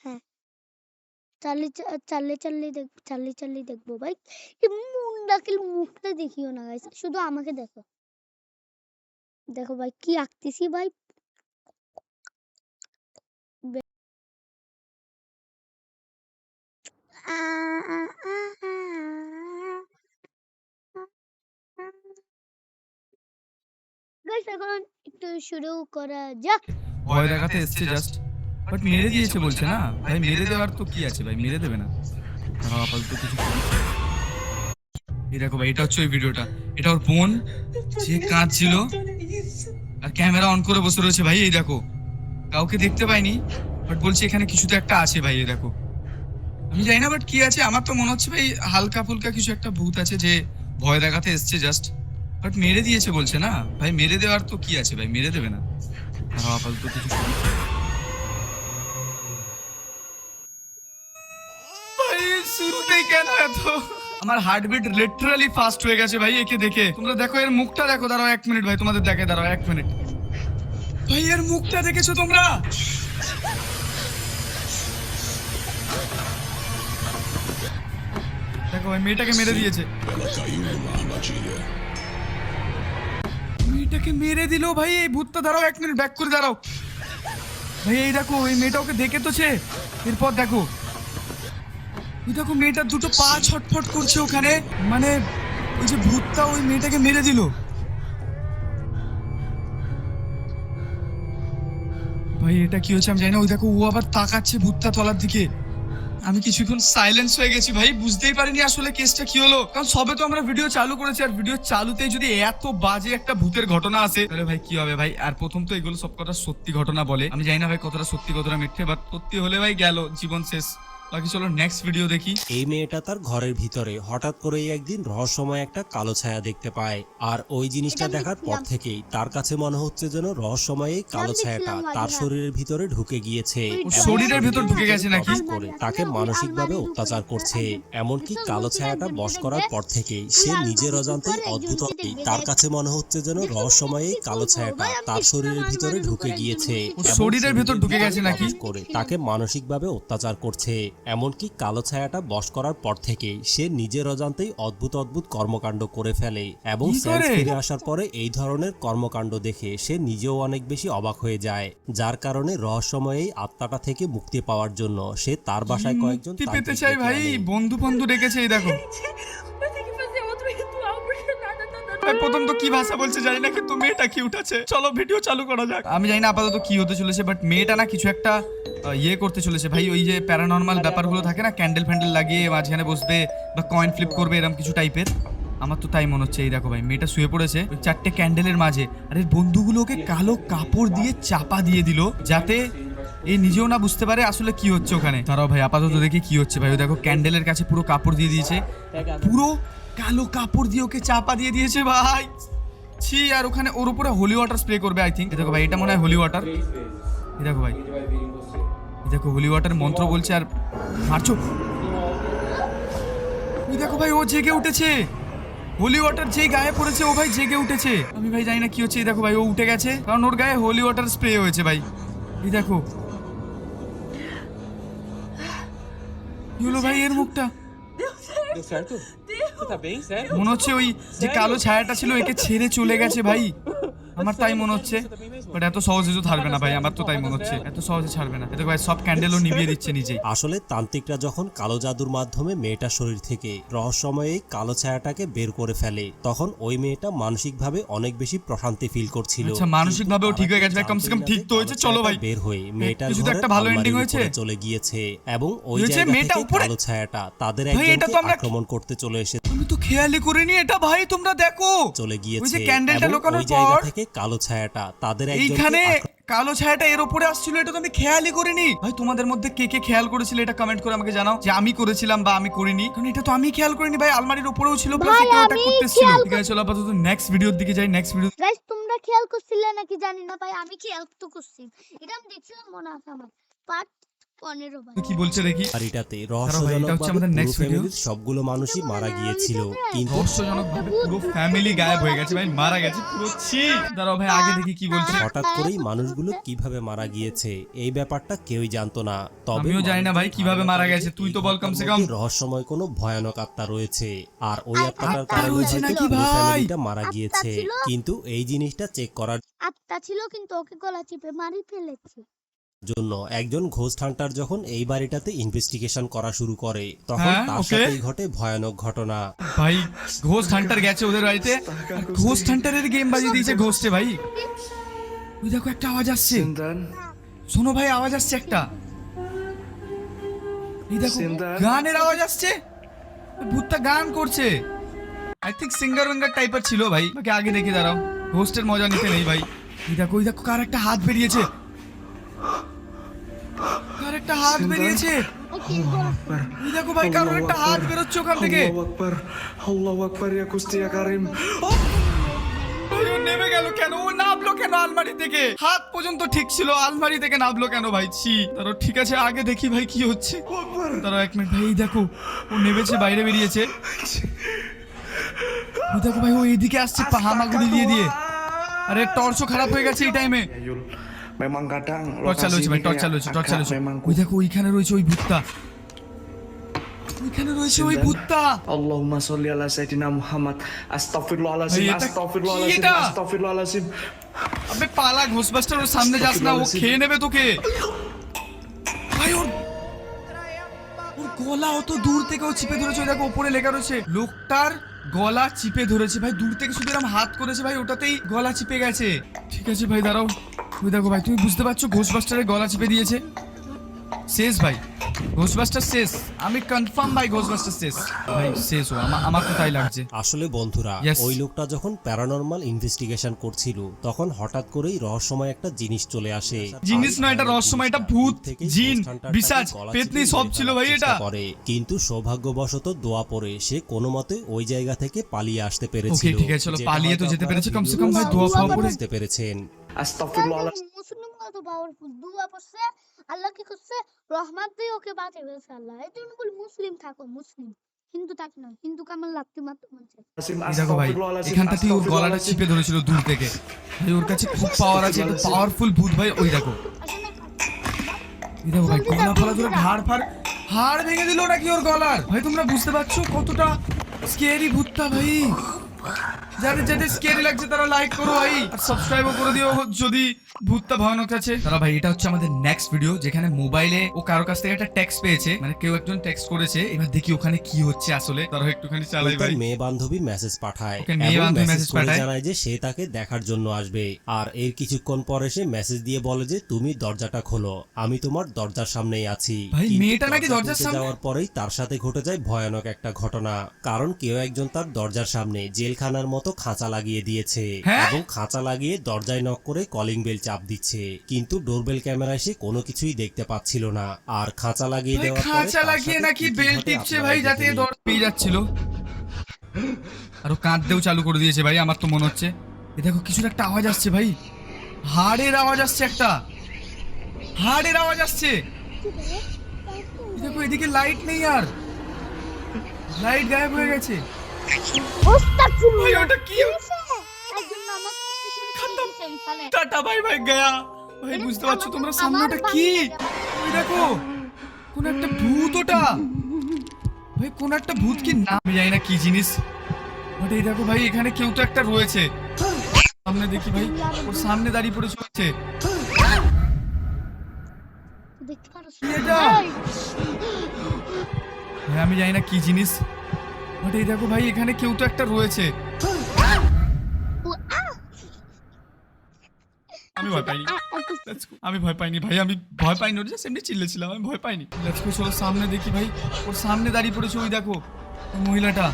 S1: হ্যাঁ চার্লি দেখবো ভাই। এই মুখটা দেখিও না গাইস, শুধু আমাকে দেখো। দেখো ভাই কি আঁকতেছি ভাই। গাইস এখন একটু শুরু করা যাক।
S3: ভয় দেখাতে এসছে জাস্ট, বাট মেরে দিয়েছে বলছে না ভাই। মেরে দেওয়ার তো কি আছে ভাই, মেরে দেবে না। আপাতত কিছু এই দেখো ভাই, এটা হচ্ছে ওই ভিডিওটা। এটা ওর বোন যে কাঁদছিল আর ক্যামেরা অন করে বসে রয়েছে ভাই। এই দেখো, কাউকে দেখতে পাইনি, বাট বলছে এখানে কিছু তো একটা আছে ভাই। এই দেখো, আমি জানি না বাট কি আছে। আমার তো মনে হচ্ছে ভাই হালকা ফুলকা কিছু একটা ভূত আছে যে ভয় দেখাতে এসছে জাস্ট, বাট মেরে দিয়েছে বলছে না ভাই। মেরে দেওয়ার তো কি আছে ভাই, মেরে দেবে না। আপাতত কিছু ভাই শুরুতেই কেন এত আমার হার্টবিট লিটারালি ফাস্ট হয়ে গেছে ভাই একে দেখে। তোমরা দেখো এর মুখটা দেখো, দাঁড়াও 1 মিনিট ভাই, তোমাদের দেখে, দাঁড়াও 1 মিনিট ভাই। এর মুখটা দেখেছো তোমরা? দেখো ভাই, মেয়েটাকে মেরে দিয়েছে। মেয়েটাকে মেরে দিল ভাই এই ভূতটা। দাঁড়াও 1 মিনিট, ব্যাক করে দাঁড়াও ভাই। এই দেখো এই মেয়েটা ওকে দেখে তোছে। এরপর দেখো ওই দেখো মেয়েটার দুটো পা ছটফট করছে ওখানে, মানে ওই যে ভূতটা ওই মেয়েটাকে মেরে দিল ভাই। এটা কি হচ্ছে আমি জানি না। ওই দেখো ও আবার তাকাচ্ছে ভূতটা তলার দিকে। আমি কিছুক্ষণ সাইলেন্স হয়ে গেছি ভাই, বুঝতেই পারিনি আসলে কেসটা কি হলো। কারণ সবে তো আমরা ভিডিও চালু করেছি, আর ভিডিও চালুতেই যদি এত বাজে একটা ভূতের ঘটনা আসে তাহলে ভাই কি হবে ভাই। আর প্রথম তো এগুলো সব কটা সত্যি ঘটনা বলে, আমি জানি না ভাই কতটা সত্যি কতটা মিথ্যে, বাট সত্যি হলে ভাই গেল জীবন শেষ। বাকি চলো নেক্সট ভিডিও দেখি।
S2: এই মেয়েটা তার ঘরের ভিতরে হঠাৎ করেই একদিন রহস্যময় একটা কালো ছায়া দেখতে পায়, আর ওই জিনিসটা দেখার পর থেকেই তার কাছে মনে হচ্ছে যেন রহস্যময় এই কালো ছায়াটা তার শরীরের ভিতরে ঢুকে গিয়েছে।
S3: শরীরের ভিতর ঢুকে গেছে নাকি?
S2: করে তাকে মানসিকভাবে অত্যাচার করছে। এমনকি কালো ছায়াটা বশ করার পর থেকেই সে নিজের অজান্তেই অদ্ভুত তার কাছে মনে হচ্ছে যেন রহস্যময় এই কালো ছায়াটা তার শরীরের ভিতরে ঢুকে গিয়েছে।
S3: শরীরের ভিতর ঢুকে গেছে নাকি?
S2: করে তাকে মানসিকভাবে অত্যাচার করছে। এমনকি কালো ছায়াটা বশ করার পর থেকেই সে নিজের অজান্তেই অদ্ভুত কর্মকাণ্ড করে ফেলে, এবং সেন্স ফিরে আসার পরে এই ধরনের কর্মকাণ্ড দেখে সে নিজেও অনেক বেশি অবাক হয়ে যায়, যার কারণে রহস্যময় এই আত্মাটা থেকে মুক্তি পাওয়ার জন্য সে তার বাসায় কয়েকজন
S3: পেতে চাই ভাই, বন্ধু ডেকেছে। এই দেখো ভাই প্রথম তো কি ভাষা বলছে জানি না, কিন্তু মেয়েটা কিউট আছে। চলো ভিডিও চালু করা যাক। আমি জানি না আপাতত কি হতে চলেছে, বাট মেয়েটা না কিছু একটা ইয়ে করতে চলেছে ভাই। ওই যে প্যারানর্মাল ব্যাপারগুলো থাকে না, ক্যান্ডেল ফ্যান্ডেল লাগিয়ে মাঝখানে বসবে বা কয়েন ফ্লিপ করবে, এরকম কিছু টাইপের। আমার তো তাই মনে হচ্ছে। এই দেখো ভাই, মেয়েটা শুয়ে পড়েছে ওই 4টে ক্যান্ডেলের মাঝে, আর এর বন্ধুগুলোকে কালো কাপড় দিয়ে চাপা দিয়ে দিল, যাতে এই নিজেও না বুঝতে পারে আসলে কি হচ্ছে ওখানে। তারাও ভাই আপাতত দেখি কি হচ্ছে ভাই। ও দেখো ক্যান্ডেলের কাছে পুরো কাপড় দিয়ে দিয়েছে, পুরো কালো কাপড় দিয়ে ওকে চাপা দিয়ে দিয়েছে ভাই। ছি, আর ওখানে ওর উপরে হোলি ওয়াটার স্প্রে করবে আই থিঙ্ক। দেখো ভাই, এটা মনে হয় হোলি ওয়াটার। এই দেখো ভাই, এই দেখো হোলি ওয়াটার মন্ত্র বলছে আর মারছো। এই দেখো ভাই, ও জেগে উঠেছে। হোলি ওয়াটার যেই গায়ে পড়েছে ও ভাই জেগে উঠেছে। আমি ভাই জানি না কি হচ্ছে। এই দেখো ভাই, ও উঠে গেছে কারণ ওর গায়ে হোলি ওয়াটার স্প্রে হয়েছে ভাই। এই দেখো কি হলো ভাই এর মুখটা? মনে হচ্ছে ওই যে কালো ছায়াটা ছিল একে ছেড়ে চলে গেছে ভাই, আমার তাই মনে হচ্ছে। বাট এত সহজে তো ছাড়বে না ভাই, আমার তো তাই মনে হচ্ছে, এত সহজে ছাড়বে না। এত ভাই সব ক্যান্ডেলও নিভিয়ে দিচ্ছে নিজেই।
S2: আসলে তান্ত্রিকরা যখন কালো জাদুর মাধ্যমে মেয়েটার শরীর থেকে রহস্যময় এই কালো ছায়াটাকে বের করে ফেলে, তখন ওই মেয়েটা মানসিকভাবে অনেক বেশি প্রশান্তি ফিল করছিল।
S3: আচ্ছা, মানসিকভাবেও ঠিক হয়ে গেছে ভাই, কমসে কম ঠিক তো হয়েছে। চলো ভাই,
S2: বের হয়ে মেয়েটার
S3: কিছু তো একটা ভালো এন্ডিং হয়েছে।
S2: চলে গিয়েছে এবং ওই
S3: হয়েছে,
S2: জায়গা
S3: মেয়েটা
S2: থেকে
S3: উপরে
S2: কালো ছায়াটা তাদের
S3: ভাই, এটা তো
S2: একজনকে
S3: আমরা
S2: আক্রমণ করতে চলে এসে
S3: আমি তো খেয়ালই করিনি এটা ভাই, তোমরা দেখো
S2: চলে
S3: ওই
S2: গিয়েছে
S3: যে ক্যান্ডেলটা
S2: এবং
S3: লোকানোর
S2: ওই জায়গা
S3: পর
S2: থেকে কালো ছায়াটা তাদের
S3: এইখানে
S2: একজনকে
S3: কালো ছায়াটা এর উপরে আসছিল, এটা তো আমি খেয়ালই করিনি ভাই। তোমাদের মধ্যে কে কে খেয়াল করেছিল এটা কমেন্ট করে আমাকে জানাও, যে আমি করেছিলাম বা আমি করিনি, কারণ এটা তো আমি খেয়াল করিনি ভাই। আলমারির উপরেও ছিল, প্লাস
S1: ভাই,
S3: এটা অ্যাটাক
S1: আমি
S3: করতেছিল।
S1: খেয়াল
S3: ঠিক আছে, চলো আপাতত নেক্সট ভিডিওর দিকে যাই। নেক্সট ভিডিও
S1: গাইস, তোমরা খেয়াল করছিলে নাকি জানি না ভাই, আমি খেয়াল তো করছি। এটা আমি দেখছিলাম মনে আছে আমার পার্ট 15 ভাই।
S3: কি বলছে দেখি।
S2: বাড়িটাতে
S3: এটা হচ্ছে আমাদের
S2: রহস্যজনকভাবে
S3: next
S2: পুরো
S3: video।
S2: ফ্যামিলির সবগুলো মানুষই মারা গিয়েছিল, কিন্তু
S3: রহস্যজনকভাবে পুরো ফ্যামিলি গায়েব হয়ে গেছে ভাই, মারা গেছে পুরো। ছি, দাঁড়াও ভাই আগে দেখি কি বলছে।
S2: হঠাৎ করেই মানুষগুলো কিভাবে মারা গিয়েছে এই ব্যাপারটা কেউই জানতো না। তবে
S3: আমিও জানি না ভাই কিভাবে মারা গেছে, তুই তো বল কমসে কম।
S2: রহস্যময় কোনো ভয়ানক আত্মা রয়েছে, আর ওই আত্মাটার
S1: আত্মা
S2: কারণে
S3: রয়েছে
S2: হয়তো
S3: নাকি
S2: পুরো
S3: ভাই?
S2: ফ্যামিলিটা মারা
S1: আত্মা
S2: গিয়েছে।
S1: ছিল?
S2: কিন্তু এই জিনিসটা চেক করার
S1: আত্মা ছিল কিন্তু ওকে গলা চিপে মারি ফেলেছে।
S2: জন্য একজন ঘোস্ট হান্টার যখন এই বাড়িটাতে ইনভেস্টিগেশন করা শুরু করে, তখন
S3: হ্যাঁ,
S2: তার
S3: ওকে।
S2: সাথেই ঘটে ভয়ানক ঘটনা।
S3: ভাই ঘোস্ট হান্টার গেছে ওদের বাড়িতে, ঘোস্ট হান্টারের গেম বাজিয়ে দিয়েছে ঘোস্টে ভাই। ওই দেখো একটা আওয়াজ আসছে, শোনো ভাই আওয়াজ আসছে একটা। এই দেখো গানের আওয়াজ আসছে, ভূতটা গান করছে। আই থিঙ্ক সিঙ্গার উইঙ্গার টাইপের ছিল ভাই, ওকে আগে দেখে দাঁড়াও, ঘোস্টের মজা নিতে নেই ভাই। এই দেখো, ওই দেখো কার একটা হাত বেরিয়েছে, কার একটা হাত বেরিয়েছে। এই দেখো ভাই, কারোর একটা হাত বেরোচ্ছে ওখান থেকে।
S7: Allahu Akbar ya Gusti ya Karim.
S3: ভাই, ও নেমে গেল কেন? ও নামলো কেন আলমারি থেকে? হাত পর্যন্ত ঠিক ছিল, আলমারি থেকে নামলো কেন ভাই? ছি, তারও ঠিক আছে আগে দেখি ভাই কি হচ্ছে। তারও 1 মিনিট ভাই, এই দেখো ও নেমেছে, বাইরে বেরিয়েছে। ও দেখো ভাই, ও এইদিকে আসছে হামাগুড়ি দিয়ে দিয়ে। আরে টর্চও খারাপ হয়ে গেছে এই টাইমে।
S7: Ayul. Memang kadang
S3: টর্চ চালু হয়েছে ভাই, টর্চ চালু হয়েছে, টর্চ চালু হয়েছে।
S7: memang
S3: ওই দেখো ওইখানে রয়েছে ওই ভূতটা, ওইখানে রয়েছে ওই ভূতটা।
S7: Allahumma sholli ala Sayyidina Muhammad. Astaghfirullahalazim.
S3: Hey, এটা-
S7: Astaghfirullahalazim.
S3: কি এটা?
S7: Astaghfirullahalazim.
S3: আবে পালা, ঘোস্টবাস্টার ওর সামনে যাস না, ও খেয়ে নেবে তোকে ভাই। ওর গলা অত দূর থেকে ও চিপে ধরেছে, ওই দেখো উপরে লেখা রয়েছে লোকটার গলা চিপে ধরেছে ভাই। দূর থেকে শুধু এরকম হাত করেছে ভাই, ওটাতেই গলা চিপে গেছে। ঠিক আছে ভাই দাঁড়াও, ওই দেখো ভাই, তুমি বুঝতে পারছো ঘোস্টবাস্টারের গলা চিপে দিয়েছে। শেষ ভাই, ঘোস্টবাস্টার শেষ, আমি কনফার্ম ভাই ঘোস্টবাস্টার শেষ ভাই, শেষ ও আমার তো তাই লাগছে।
S2: আসলে বন্ধুরা,
S3: Yes.
S2: ওই লোকটা যখন প্যারানর্মাল ইনভেস্টিগেশন করছিল, তখন হঠাৎ করেই রহস্যময় একটা জিনিস চলে আসে।
S3: জিনিস নয়, এটা রহস্যময়, এটা ভূত,
S2: থেকে
S3: জিন,
S2: ghost hunter-টাকে
S3: পিশাচ,
S2: গলা
S3: পেতনি
S2: চিপে
S3: সব
S2: মেরে
S3: ছিল
S2: ফেলার
S3: ভাই
S2: চেষ্টা
S3: এটা।
S2: করে, কিন্তু সৌভাগ্যবশত দোয়া পড়ে সে কোনো মতে ওই জায়গা থেকে পালিয়ে আসতে পেরেছিল।
S3: ঠিক আছে, চলো,
S2: যেটা
S3: পালিয়ে তো
S2: হয়তো
S3: যেতে
S2: আপনারা
S3: পেরেছে, কমসে কম ভাই
S2: ভিডিওর
S3: দোয়া
S2: মাধ্যমে
S3: পাওয়া
S2: বুঝতে পেরেছেন।
S7: Astaghfirullahalazim.
S1: মুসলিম কত পাওয়ারফুল, দুয়া পড়ছে, আল্লাহ কি করছে, রহমত দিয়ে ওকে বাঁচিয়ে ফেলছে আল্লাহ। এই জন্য বলি মুসলিম থাকো, মুসলিম, হিন্দু থাক না, হিন্দু কামাল লাগতে মাত্র বলছে।
S3: এই দেখো ভাই, এখানটাতেই ওর গলাটা চিপে ধরেছিল দূর থেকে ভাই। ওর কাছে খুব পাওয়ার আছে, পাওয়ারফুল ভূত ভাই। ওই দেখো, এই দেখো ভাই, গলা ফলা ধরে হাড় ভেঙে দিল নাকি ওর গলার। ভাই তোমরা বুঝতে পারছো কতটা স্কেরি ভূতটা ভাই। যাদের যাদের স্কেরি লাগছে তারা লাইক করো ভাই, আর সাবস্ক্রাইবও করে দিও যদি ভূতটা ভয়ানক আছে। তারা ভাই এটা হচ্ছে আমাদের নেক্সট ভিডিও, যেখানে মোবাইলে ও কারো কাছ থেকে একটা টেক্সট পেয়েছে, মানে কেউ একজন টেক্সট করেছে। এবার দেখি ওখানে কি হচ্ছে আসলে। তারা একটুখানি চালাই
S2: তার
S3: ভাই।
S2: মেয়ে বান্ধবী মেসেজ পাঠায়
S3: ওকে মেয়ে
S2: এবং
S3: বান্ধবী
S2: মেসেজ
S3: message
S2: করে
S3: পাঠায়।
S2: জানায় যে সে তাকে দেখার জন্য আসবে। আর এর কিছুক্ষণ পরে সে মেসেজ দিয়ে বলে যে তুমি দরজাটা খোলো, আমি তোমার দরজার সামনেই আছি।
S3: ভাই,
S2: কিন্তু
S3: মেয়েটা নাকি
S2: দরজা
S3: দরজার
S2: খুলতে
S3: সামনে?
S2: যাওয়ার পরেই তার সাথে ঘটে যায় ভয়ানক একটা ঘটনা। কারণ কেউ একজন তার দরজার সামনে জেলখানার মতো খাঁচা লাগিয়ে দিয়েছে
S3: হ্যাঁ?
S2: এবং খাঁচা লাগিয়ে দরজায় নক করে কলিং বেল চাপ দিচ্ছে, কিন্তু ডোরবেল ক্যামেরায় সে কোনো কিছুই দেখতে পাচ্ছিল না। আর খাঁচা লাগিয়ে
S3: ভাই,
S2: দেওয়ার পরে
S3: খাঁচা
S2: তার
S3: লাগিয়ে
S2: সাথে
S3: নাকি
S2: কি কি
S3: বেল
S2: ঘটে
S3: টিপছে
S2: আপনারাই
S3: ভাই,
S2: দেখে
S3: যাতে
S2: নিন।
S3: দর পেয়ে যাচ্ছিল। আর ও কাঁদতেও চালু করে দিয়েছে ভাই, আমার তো মনে হচ্ছে। এ দেখো কিছুর একটা আওয়াজ আসছে ভাই, হাড়ের আওয়াজ আসছে, একটা হাড়ের আওয়াজ আসছে। এ দেখো এদিকে লাইট নেই, আর লাইট গায়েব হয়ে গেছে। ভাই ওটা কি? Tata bye bye Gaya. ভাই বুঝতে পারছো তোমরা সামনে ওটা কি? ওই দেখো কোন একটা ভূত ওটা। ভাই কোন একটা ভূত, কি নাম আমি জানি না কি জিনিস, বাট এই দেখো ভাই এখানে কেউ তো একটা রয়েছে। সামনে দেখি ভাই, ওর সামনে দাঁড়িয়ে পড়ে চলছে। কি এটা? ভাই আমি জানি না কি জিনিস, বাট এই দেখো ভাই এখানে কেউ তো একটা রয়েছে। আমি ভয় পাইনি, Let's go. আমি ভয় পাইনি ভাই, আমি ভয় পাইনি, ওটা জাস্ট এমনি চিল্লেছিলাম, আমি ভয় পাইনি। লেটস গো, চলো সামনে দেখি ভাই, ওর সামনে দাঁড়িয়ে পড়েছে ওই দেখো ওই মহিলাটা।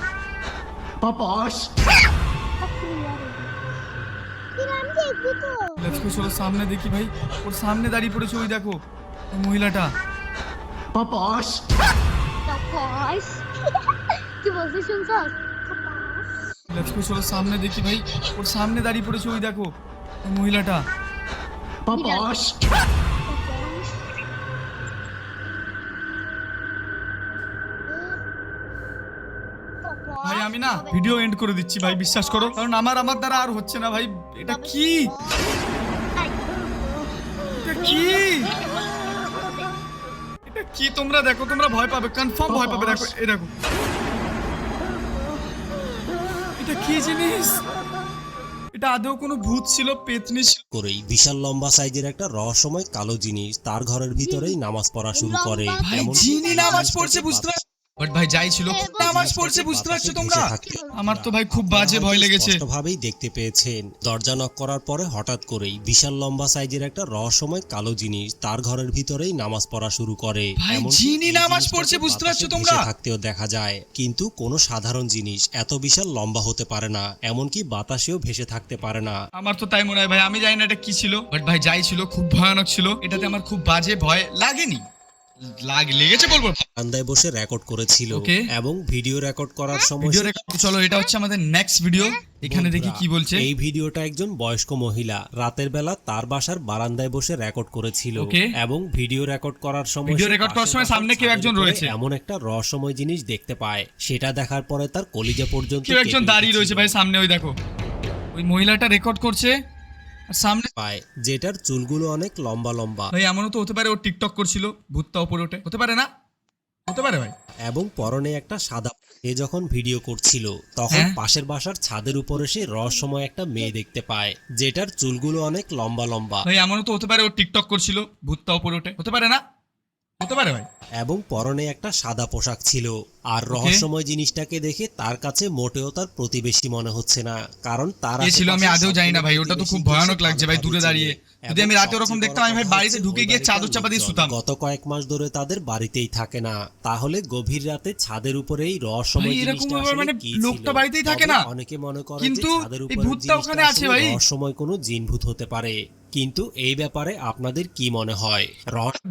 S3: লেটস গো, চলো সামনে দেখি ভাই, ওর সামনে দাঁড়িয়ে পড়েছে ওই দেখো ওই মহিলাটা।
S1: কি বলছিস শুনছস?
S3: লেটস গো, চলো সামনে দেখি ভাই, ওর সামনে দাঁড়িয়ে পড়েছে ওই দেখো ওই মহিলাটা। ভাই আমি না ভিডিও এন্ড করে দিচ্ছি ভাই, বিশ্বাস করো, কারণ আমার দ্বারা আর হচ্ছে না ভাই। এটা কি? এটা কি? এটা কি? তোমরা দেখো, তোমরা ভয় পাবে, কনফার্ম ভয় পাবে। দেখো এই দেখো, এটা কি জিনিস? এটা আদৌ কোনো ভূত ছিল, পেতনি ছিল?
S2: করেই বিশাল লম্বা সাইজের একটা রহস্যময় কালো জিনিস তার ঘরের ভিতরেই নামাজ পড়া শুরু করে।
S3: ভাই
S2: এমনকি
S3: জিনি
S2: এই
S3: নামাজ
S2: জিনিসটাকে
S3: পড়ছে বুঝতে
S2: বাতাসে
S3: পারছো? বাট ভাই যাই ছিল, নামাজ পড়ছে বুঝতে পারছো তোমরা?
S2: থাকতে
S3: আমার তো ভাই খুব বাজে ভয় লেগেছে।
S2: স্পষ্টভাবেই দেখতে পেয়েছেন। দরজা নক করার পরে হঠাৎ করেই বিশাল লম্বা সাইজের একটা রহস্যময় কালো জিনিস তার ঘরের ভিতরেই নামাজ পড়া শুরু করে।
S3: ভাই
S2: এমনকি
S3: জিনি
S2: এই
S3: নামাজ
S2: জিনিসটাকে
S3: পড়ছে বুঝতে পারছো
S2: বাতাসে
S3: তোমরা?
S2: ভেসে থাকতেও দেখা যায়, কিন্তু কোনো সাধারণ জিনিস এত বিশাল লম্বা হতে পারে না, এমনকি বাতাসেও ভেসে থাকতে পারে না।
S3: আমার তো তাই মনে হয় ভাই, আমি জানি না এটা কি ছিল, বাট ভাই যাই ছিল খুব ভয়ানক ছিল। এটাতে আমার খুব বাজে ভয় লাগেনি, লেগেছে বলবো।
S2: বারান্দায় বসে রেকর্ড করেছিল
S3: Okay.
S2: এবং ভিডিও রেকর্ড করার সময়
S3: ভিডিও রেকর্ড। চলো এটা হচ্ছে আমাদের নেক্সট ভিডিও, এখানে দেখি কি বলছে।
S2: এই ভিডিওটা একজন বয়স্ক মহিলা রাতের বেলা তার বাসার বারান্দায় বসে রেকর্ড করেছিল
S3: Okay.
S2: এবং ভিডিও রেকর্ড করার সময়
S3: ভিডিও
S2: সে
S3: রেকর্ড করার
S2: পাশের
S3: সময়
S2: বাসার
S3: সামনে কেউ
S2: ছাদের
S3: একজন
S2: উপরে
S3: রয়েছে।
S2: এমন একটা রহস্যময় জিনিস দেখতে পায়, সেটা দেখার পরে তার কলিজা পর্যন্ত
S3: কেউ একজন
S2: কেঁপে
S3: দাঁড়িয়ে রয়েছে
S2: উঠেছিল।
S3: ভাই সামনে, ওই দেখো ওই মহিলাটা রেকর্ড করছে আর সামনে।
S2: পায় যেটার চুলগুলো অনেক লম্বা লম্বা
S3: ভাই এমনও তো হতে পারে ও টিকটক করছিল, ভূতটা উপরে ওঠে, হতে পারে না? হতে পারে ভাই।
S2: এবং পরনে একটা সাদা। এ যখন ভিডিও করছিল তখন
S3: হ্যাঁ।
S2: পাশের বাসার ছাদের উপরে সে রহস্যময় একটা মেয়ে দেখতে পায়, যেটার চুলগুলো অনেক লম্বা লম্বা
S3: ভাই এমনও তো হতে পারে ও টিকটক করছিল, ভূতটা উপরে ওঠে, হতে পারে না? হতে পারে ভাই।
S2: এবং পরনে একটা সাদা পোশাক ছিল। আর রহস্যময় জিনিসটাকে দেখে তার কাছে মোটেও তার প্রতিবেশী মনে হচ্ছে না, কারণ তার
S3: কে ছিল আমি
S2: আশেপাশে
S3: আদেও জানি না ভাই,
S2: সবগুলো
S3: ওটা তো খুব
S2: প্রতিবেশীকে
S3: ভয়ানক
S2: সে
S3: লাগছে ভাই,
S2: ভালোভাবে
S3: দূরে দাঁড়িয়ে।
S2: চেনে।
S3: যদি আমি
S2: এবং
S3: রাতে ওরকম
S2: সবচেয়ে
S3: দেখতাম, আমি
S2: বড়
S3: ভাই
S2: কথা
S3: বাড়িতে
S2: হচ্ছে
S3: ঢুকে
S2: ওই
S3: গিয়ে চাদর
S2: বাড়িটার
S3: চাপা দিয়ে
S2: লোকজন
S3: শুতাম।
S2: গত কয়েক মাস ধরে তাদের বাড়িতেই থাকে না, তাহলে গভীর রাতে ছাদের উপরে এই রহস্যময়
S3: ভাই, এরকম
S2: জিনিসটা
S3: আবার
S2: আসলে
S3: মানে
S2: কি
S3: লোকটা
S2: ছিল?
S3: বাড়িতেই থাকে
S2: তবে
S3: না।
S2: অনেকে মনে করে যে
S3: কিন্তু
S2: ছাদের
S3: এই
S2: উপরের
S3: ভূতটা ওখানে
S2: জিনিসটা
S3: আছে
S2: আসলে
S3: ভাই।
S2: রহস্যময় কোনো জিনভূত হতে পারে, কিন্তু এই ব্যাপারে আপনাদের কি মনে হয়?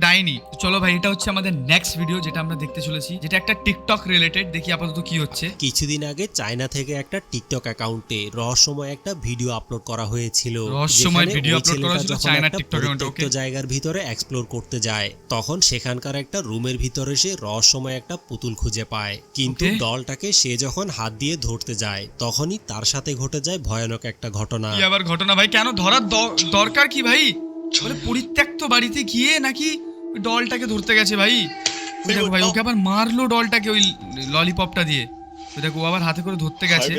S3: ডাইনি। চলো ভাই এটা হচ্ছে আমাদের নেক্সট ভিডিও, যেটা আমরা দেখতে চলেছি, যেটা একটা টিকটক রিলেটেড। দেখি আপাতত কি হচ্ছে।
S2: কিছুদিন আগে চায়না থেকে একটা টিকটক অ্যাকাউন্টে রহস্যময় একটা ভিডিও আপলোড করা হয়েছিল।
S3: রহস্যময়
S2: যেখানে
S3: ভিডিও
S2: ওই
S3: আপলোড করা
S2: ছেলেটা
S3: হয়েছিল
S2: যখন
S3: চায়না
S2: একটা
S3: টিকটক অ্যাকাউন্টে।
S2: পরিত্যক্ত জায়গার ভিতরে এক্সপ্লোর করতে যায়, তখন সেখানকার একটা রুমের ভিতরে সে রহস্যময় একটা পুতুল খুঁজে পায়, কিন্তু
S3: Okay.
S2: ডলটাকে সে যখন হাত দিয়ে ধরতে যায় তখনই তার সাথে ঘটে যায় ভয়ানক একটা ঘটনা।
S3: কি আবার ঘটনা ভাই? কেন ধরার দরকার কি ভাই? বলে পরিত্যক্ত বাড়িতে গিয়ে নাকি ওই ডলটাকে ধরতে গেছে ভাই। ওই দেখো ভাই, ওকে আবার মারলো ডলটাকে ওই ললিপপটা দিয়ে। ওই দেখো ও আবার হাতে করে ধরতে গেছে।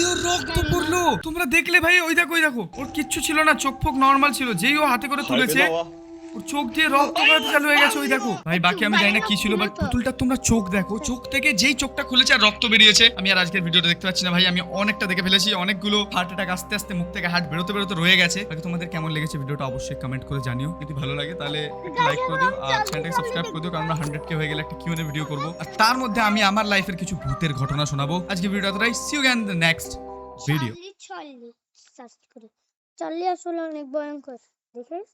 S3: দিয়ে ওর রক্ত পড়লো। তোমরা দেখলে ভাই? ওই দেখো ওর কিচ্ছু ছিল না, চোখ ফোক নরমাল ছিল। যেই ও হাতে করে তুলেছে ওর চোখ দিয়ে রক্ত বেরোতে চালু হয়ে গেছে। ওই দেখো ভাই, বাকি আমি জানি না কি ছিল, বাট পুতুলটা তোমরা চোখ দেখো, চোখ থেকে যেই চোখটা খুলেছে আর রক্ত বেরিয়েছে। আমি আর আজকের ভিডিওটা দেখতে পাচ্ছি না ভাই, আমি অনেকটা দেখে ফেলেছি, অনেকগুলো হার্ট অ্যাটাক আস্তে আস্তে মুখ থেকে হার্ট বেরোতে রয়ে গেছে। বাকি তোমাদের কেমন লেগেছে ভিডিওটা অবশ্যই কমেন্ট করে জানিও। যদি ভালো লাগে তাহলে একটা লাইক করে দিও আর চ্যানেলটাকে সাবস্ক্রাইব করে দিও, কারণ আমরা 100k হয়ে গেলে একটা কিউএনএ ভিডিও করব, আর তার মধ্যে আমি আমার লাইফের কিছু ভূতের ঘটনা শোনাবো। আজকে ভিডিওটা এতটাই, see you again in the next video.
S1: Charlie search করে, চার্লি আসলে অনেক ভয়ঙ্কর, দেখিস?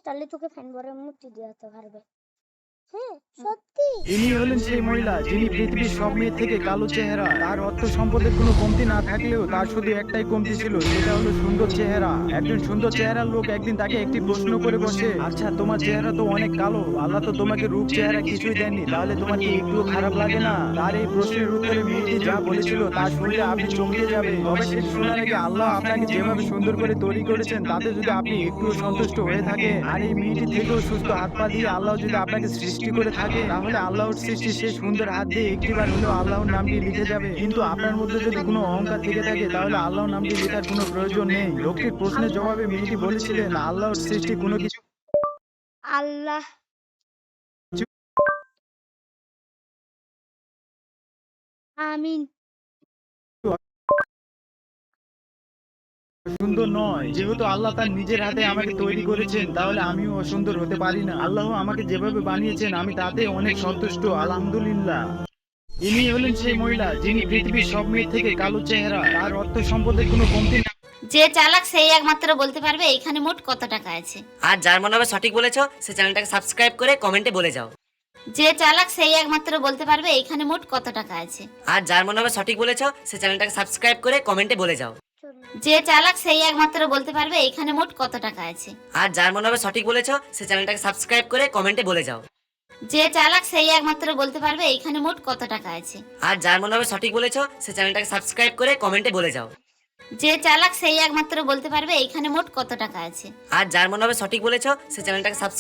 S1: তাহলে তোকে ফ্যান ভরে মুক্তি দিতে পারবে। হ্যাঁ সত্যি।
S8: ইনি হলেন সেই মহিলা যিনি পৃথিবীর সব মেয়ে থেকে কালো চেহারা। তার অর্থ সম্পদের কোনো কমতি না থাকলেও তার শুধু একটাই কমতি ছিল, সেটা হলো সুন্দর চেহারা। একজন সুন্দর চেহারার লোক একদিন তাকে একটি প্রশ্ন করে বসে, আচ্ছা তোমার চেহারা তো অনেক কালো, আল্লাহ তো তোমাকে রূপ চেহারা কিছুই দেননি, তাহলে তোমার কি একটুও খারাপ লাগে না? তার এই প্রশ্নের উত্তরে মেয়েটি যা বলেছিল তা শুনলে আপনি চমকে যাবেন। তবে সেটা শোনার আগে আল্লাহ আপনাকে যেভাবে সুন্দর করে তৈরি করেছেন তাতে যদি আপনি একটুও সন্তুষ্ট হয়ে থাকেন, আর এই মেয়েটি থেকেও সুস্থ হাত পা দিয়ে আল্লাহ যদি আপনাকে সৃষ্টি করে থাকে, তাহলে আল্লাহর সৃষ্টি সেই সুন্দর হাত দিয়ে একটিবার হলেও আল্লাহর নামটি লিখে যাবে। কিন্তু আপনার মধ্যে যদি কোনো অহংকার থেকে থাকে তাহলে আল্লাহর নামটি লেখার কোনো প্রয়োজন নেই। লোকটির প্রশ্নের জবাবে মেয়েটি বলেছিলেন, আল্লাহর সৃষ্টি কোনো কিছু
S1: আল্লাহ আমিন।
S8: সুন্দর নয়। যেহেতু আল্লাহ তার নিজের হাতে আমাকে তৈরি করেছেন, তাহলে আমিও অসুন্দর হতে পারি না। আল্লাহ আমাকে যেভাবে বানিয়েছেন আমি তাতে অনেক সন্তুষ্ট, আলহামদুলিল্লাহ। ইনি হলেন সেই মহিলা যিনি পৃথিবীর সব মেয়ে থেকে কালো চেহারা। তার অর্থ সম্পদের কোনো কমতি না।
S9: যে চালাক সেই একমাত্র বলতে পারবে এখানে মোট কত টাকা আছে।
S10: আর যার মনে হবে সঠিক বলেছো সে চ্যানেলটাকে সাবস্ক্রাইব করে কমেন্টে বলে যাও।
S9: যে চালাক সেই একমাত্র বলতে পারবে এখানে মোট কত টাকা আছে।
S10: আর যার মনে হবে সঠিক বলেছো সে চ্যানেলটাকে সাবস্ক্রাইব করে কমেন্টে বলে যাও।
S9: যে চালাক সেই একমাত্র বলতে পারবে এখানে মোট কত টাকা আছে।
S10: আর যার মনে হবে সঠিক বলেছো সে চ্যানেলটাকে সাবস্ক্রাইব করে কমেন্টে বলে যাও।
S9: যে চালাক সেই একমাত্র বলতে পারবে এখানে মোট কত টাকা আছে।
S10: আর যার মনে হবে সঠিক বলেছো সে চ্যানেলটাকে সাবস্ক্রাইব করে কমেন্টে বলে যাও।
S9: যে চালাক সেই একমাত্র বলতে পারবে এখানে মোট কত টাকা আছে।
S10: আর যার মনে হবে সঠিক বলেছো সে চ্যানেলটাকে সাবস্ক্রাইব করে কমেন্টে বলে যাও।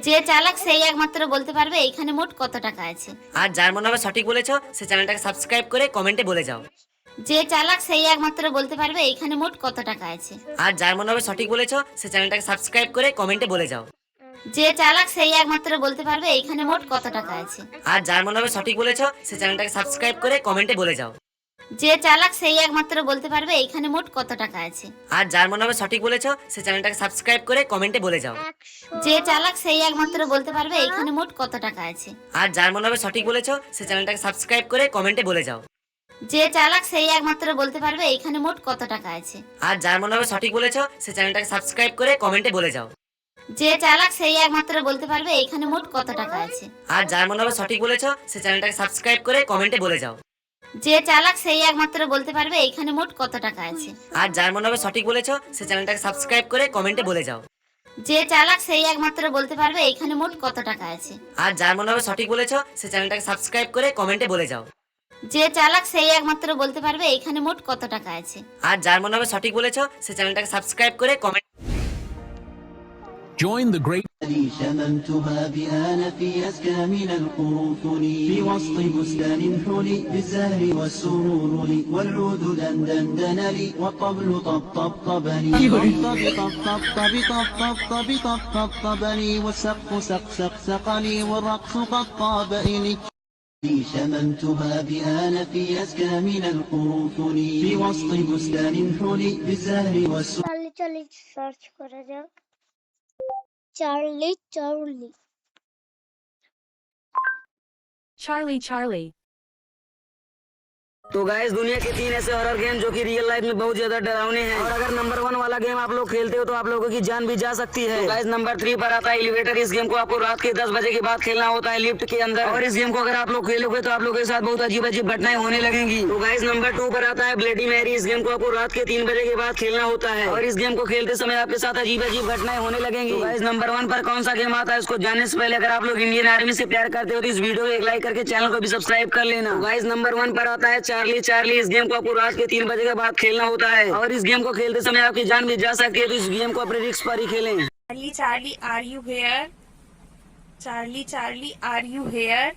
S9: যে চালাক সেই একমাত্র বলতে পারবে এখানে মোট কত টাকা আছে।
S10: আর যার মনে হবে সঠিক বলেছো সে চ্যানেলটাকে সাবস্ক্রাইব করে কমেন্টে বলে যাও।
S9: যে চালাক সেই একমাত্র বলতে পারবে এখানে মোট কত টাকা আছে।
S10: আর যার মনে হবে সঠিক বলেছো সে চ্যানেলটাকে সাবস্ক্রাইব করে কমেন্টে বলে যাও।
S9: যে চালাক সেই একমাত্র বলতে পারবে এখানে মোট কত টাকা আছে।
S10: আর যার মনে হবে সঠিক বলেছো সে চ্যানেলটাকে সাবস্ক্রাইব করে কমেন্টে বলে যাও।
S9: যে চালাক সেই একমাত্র বলতে পারবে এখানে মোট কত টাকা আছে।
S10: আর যার মনে হবে সঠিক বলেছো সে চ্যানেলটাকে সাবস্ক্রাইব করে কমেন্টে বলে যাও।
S9: যে চালাক সেই একমাত্র বলতে পারবে এখানে মোট কত টাকা আছে।
S10: আর যার মনে হবে সঠিক বলেছো সে চ্যানেলটাকে সাবস্ক্রাইব করে কমেন্টে বলে যাও।
S9: যে চালাক সেই একমাত্র বলতে পারবে এখানে মোট কত টাকা আছে।
S10: আর যার মনে হবে সঠিক বলেছো সে চ্যানেলটাকে সাবস্ক্রাইব করে কমেন্টে বলে যাও।
S9: যে চালাক সেই একমাত্র বলতে পারবে এখানে মোট কত টাকা আছে।
S10: আর যার মনে হবে সঠিক বলেছো সে চ্যানেলটাকে সাবস্ক্রাইব করে কমেন্টে বলে যাও।
S9: যে চালাক সেই একমাত্র বলতে পারবে এখানে মোট কত টাকা আছে।
S10: আর যার মনে হবে সঠিক বলেছো সে চ্যানেলটাকে সাবস্ক্রাইব করে কমেন্টে বলে যাও।
S9: যে চালাক সেই একমাত্র বলতে পারবে এখানে মোট কত টাকা আছে।
S10: আর যার মনে হবে সঠিক বলেছো সে চ্যানেলটাকে সাবস্ক্রাইব করে কমেন্টে বলে যাও।
S9: যে চালাক সেই একমাত্র বলতে পারবে এখানে মোট কত টাকা আছে।
S10: আর যার মনে হবে সঠিক বলেছো সে চ্যানেলটাকে সাবস্ক্রাইব করে comment
S4: Join the great
S11: شممتها بآنف أزكى من القرنفل في وسط بستان حلي بالزهر والسرور لي والعود دندن لي والطبل طبطبني طبطبني والسقف سقسقني والرقص قد طابني شممتها بآنف أزكى من القرنفل في وسط بستان حلي بالزهر والسرور.
S1: Charlie search করা যাক। চার্লি
S10: तो गाइस दुनिया के 3 ऐसे हॉरर गेम जो कि रियल लाइफ में बहुत ज्यादा डरावने हैं, और अगर नंबर 1 वाला गेम आप लोग खेलते हो तो आप लोगों की जान भी जा सकती है। तो गाइस नंबर 3 पर आता है एलिवेटर। इस गेम को आपको रात के 10 बजे के बाद खेलना होता है लिफ्ट के अंदर, और इस गेम को अगर आप लोग खेलोगे तो आप लोगों के साथ बहुत अजीब अजीब घटनाएं होने लगेंगी। तो गाइस नंबर 2 पर आता है ब्लडी मैरी। इस गेम को आपको रात के 3 बजे के बाद खेलना होता है, और इस गेम को खेलते समय आपके साथ अजीब अजीब घटनाएं होने लगेंगी। तो गाइस नंबर 1 पर कौन सा गेम आता है उसको जानने से पहले अगर आप लोग इंडियन आर्मी से प्यार करते हो तो इस वीडियो को एक लाइक करके चैनल को भी सब्सक्राइब कर लेना। तो गाइस नंबर 1 पर आता है चार्ली। इस गेम को आपको रात के 3 बजे के बाद खेलना होता है, और इस गेम को खेलते समय आपकी जान भी जा सकती है, तो इस गेम को अपने रिस्क पर ही खेलें।
S12: Charlie, are you here? Charlie, are you here?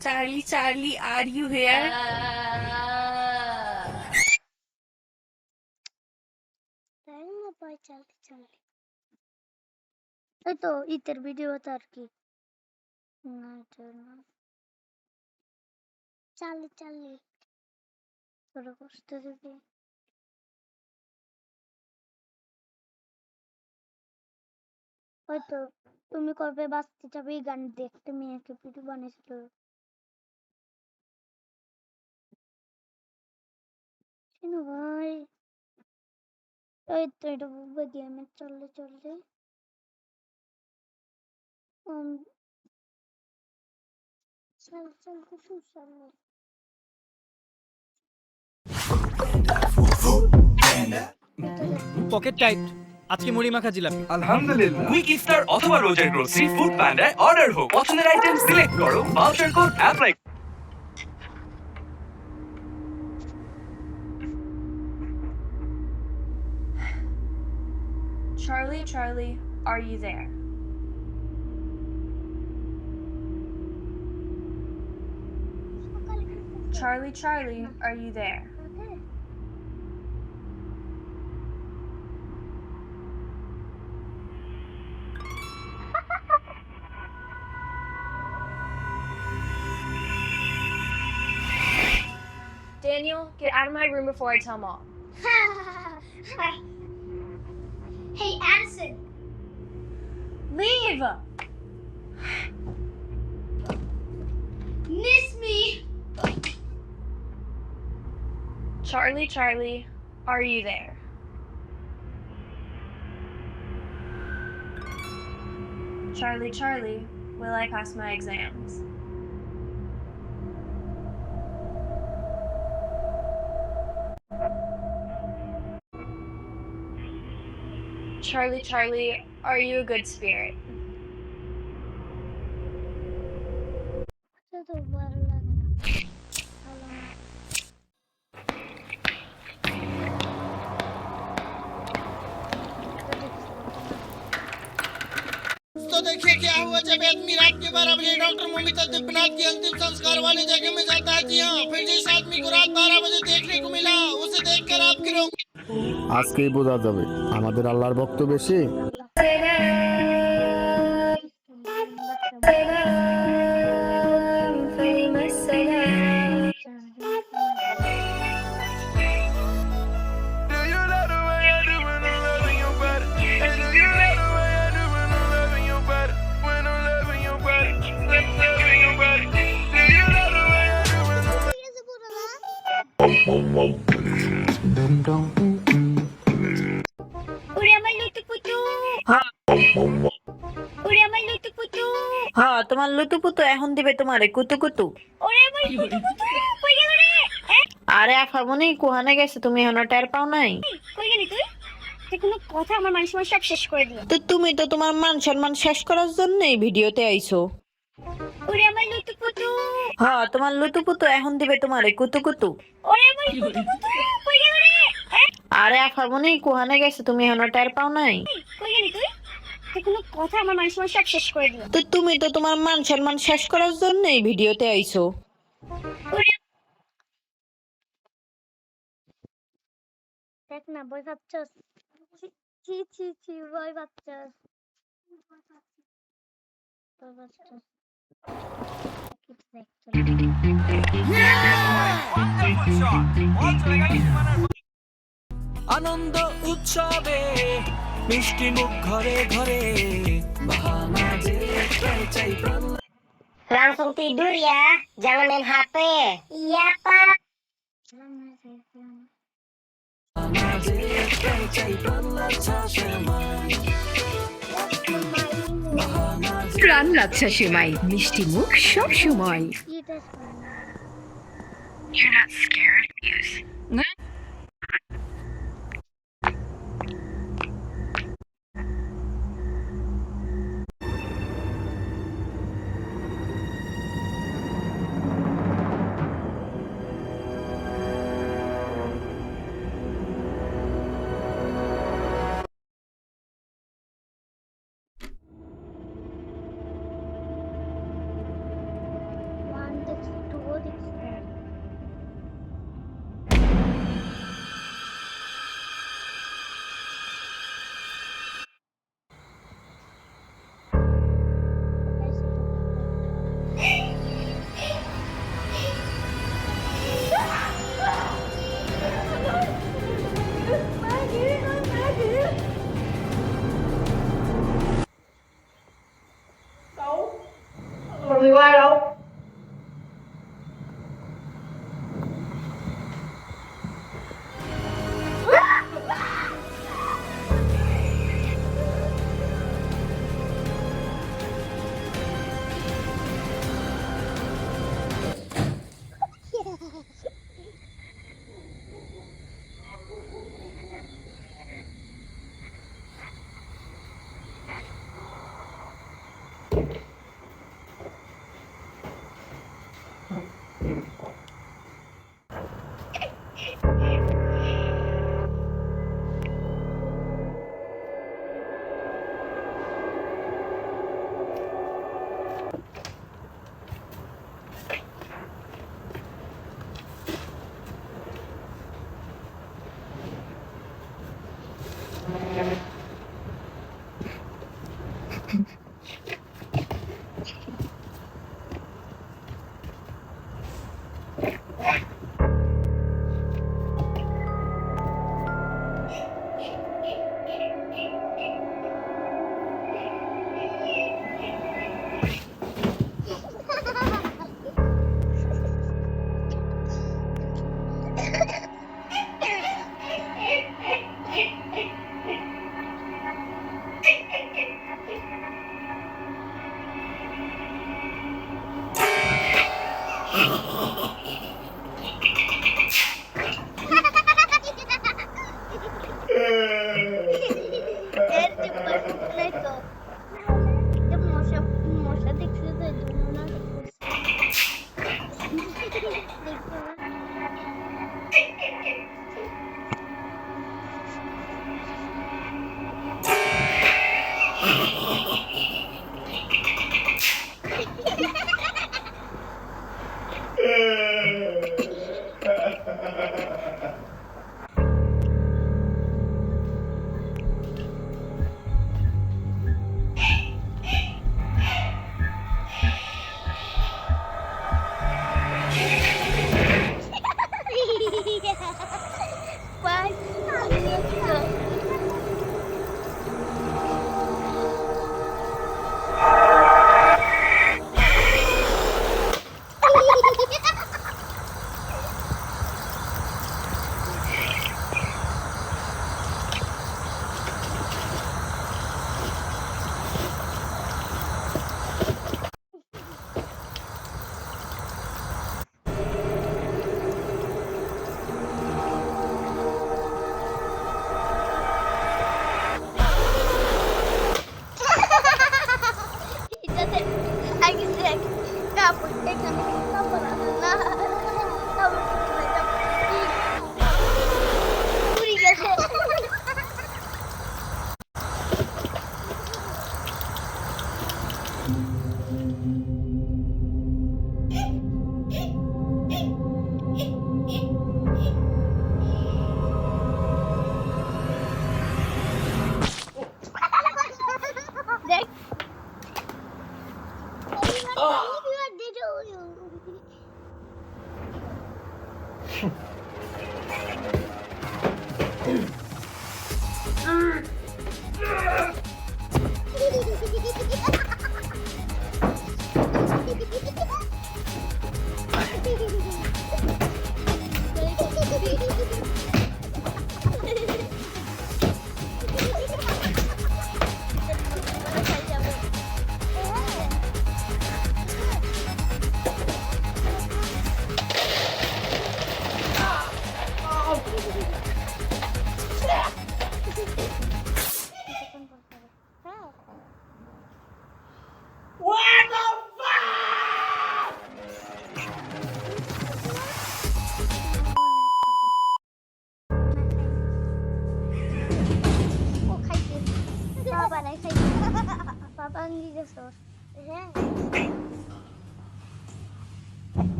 S12: Charlie, Charlie, are you here?
S1: তাই না ভাই, চালতে চালতে এই তো ঈদের ভিডিও তো আর কি না, এটা না। চালি চালি তোরা কষ্ট দিবি। হয়তো তুমি কবে বাঁচতে যাবে এই গান দেখতে, মেয়েকে ভিডিও বানিয়েছিল। শোনো ভাই, এই তো এটা বুঝবে গেমে চললে চললে চল চল কিছু চল।
S13: Pocket tight. আজকে মুড়ি মাখা জিলাপি।
S14: আলহামদুলিল্লাহ। কুইক ইফতার অথবা রোজার গ্রোসারি ফুড প্যান্ডায় অর্ডার হোক, পছন্দের আইটেম সিলেক্ট করো, voucher code apply.
S12: Charlie, Charlie, are you there? Charlie, Charlie, are you there? Daniel, get out of my room before I tell Mom.
S1: Hey Addison,
S12: Leave!
S1: miss me?
S12: Charlie, Charlie, are you there? Charlie, Charlie, will I pass my exams? Charlie, Charlie, are you a good spirit?
S1: তো ভালো লাগে না, ভালো না।
S15: तो देखिए क्या हुआ जब आदमी रात के 12 बजे डॉक्टर मोमिता दिव्यनाथ की अंतिम संस्कार वाली जगह में जाता है। जी हाँ, फिर जिस आदमी को रात 12 बजे देखने को मिला, उसे देखकर आपके लोग
S8: আজকেই বোঝা যাবে আমাদের আল্লাহর ভক্ত বেশি।
S16: হ্যাঁ, তোমার লুতুপুতু এখন দিবে তোমারে কুতুকুতু। আরে আফামনি কুহানে গেছে, তুমি এখনো টের পাও নাই?
S1: কোনো কথা আমার মান সম্মান সব শেষ করে দিল।
S16: তো তুমি তো তোমার মান সম্মান শেষ করার জন্য এই ভিডিওতে আইছো।
S1: ওরে আমার লুতুপুতু।
S16: হ্যাঁ, তোমার লুতুপুতু এখন দিবে তোমারে কুতুকুতু।
S1: ওরে আমার লুতুপুতু কই গেল রে?
S16: আরে আফামনি কুহানে গেছে, তুমি এখনো টের পাও নাই?
S1: কই গেলি তুই? কোনো কথা আমার মান সম্মান সব শেষ করে দিল।
S16: তো তুমি তো তোমার মান সম্মান শেষ করার জন্য এই ভিডিওতে আইছো।
S1: দেখ না ভয় পাচ্ছস, ছি ছি ছি ভয় পাচ্ছস, ভয় পাচ্ছস।
S14: আনন্দ উৎসবে মিষ্টি মুখ ঘরে ঘরে বাহানা যে চাই প্রাণ।
S1: Langsung tidur ya, jangan main HP. Iya, Pak.
S17: প্রাণ লাচ্ছা সেমাই, মিষ্টি মুখ সব সময়।
S12: You're not scared? Yes.
S15: người qua đâu?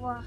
S1: বাবা।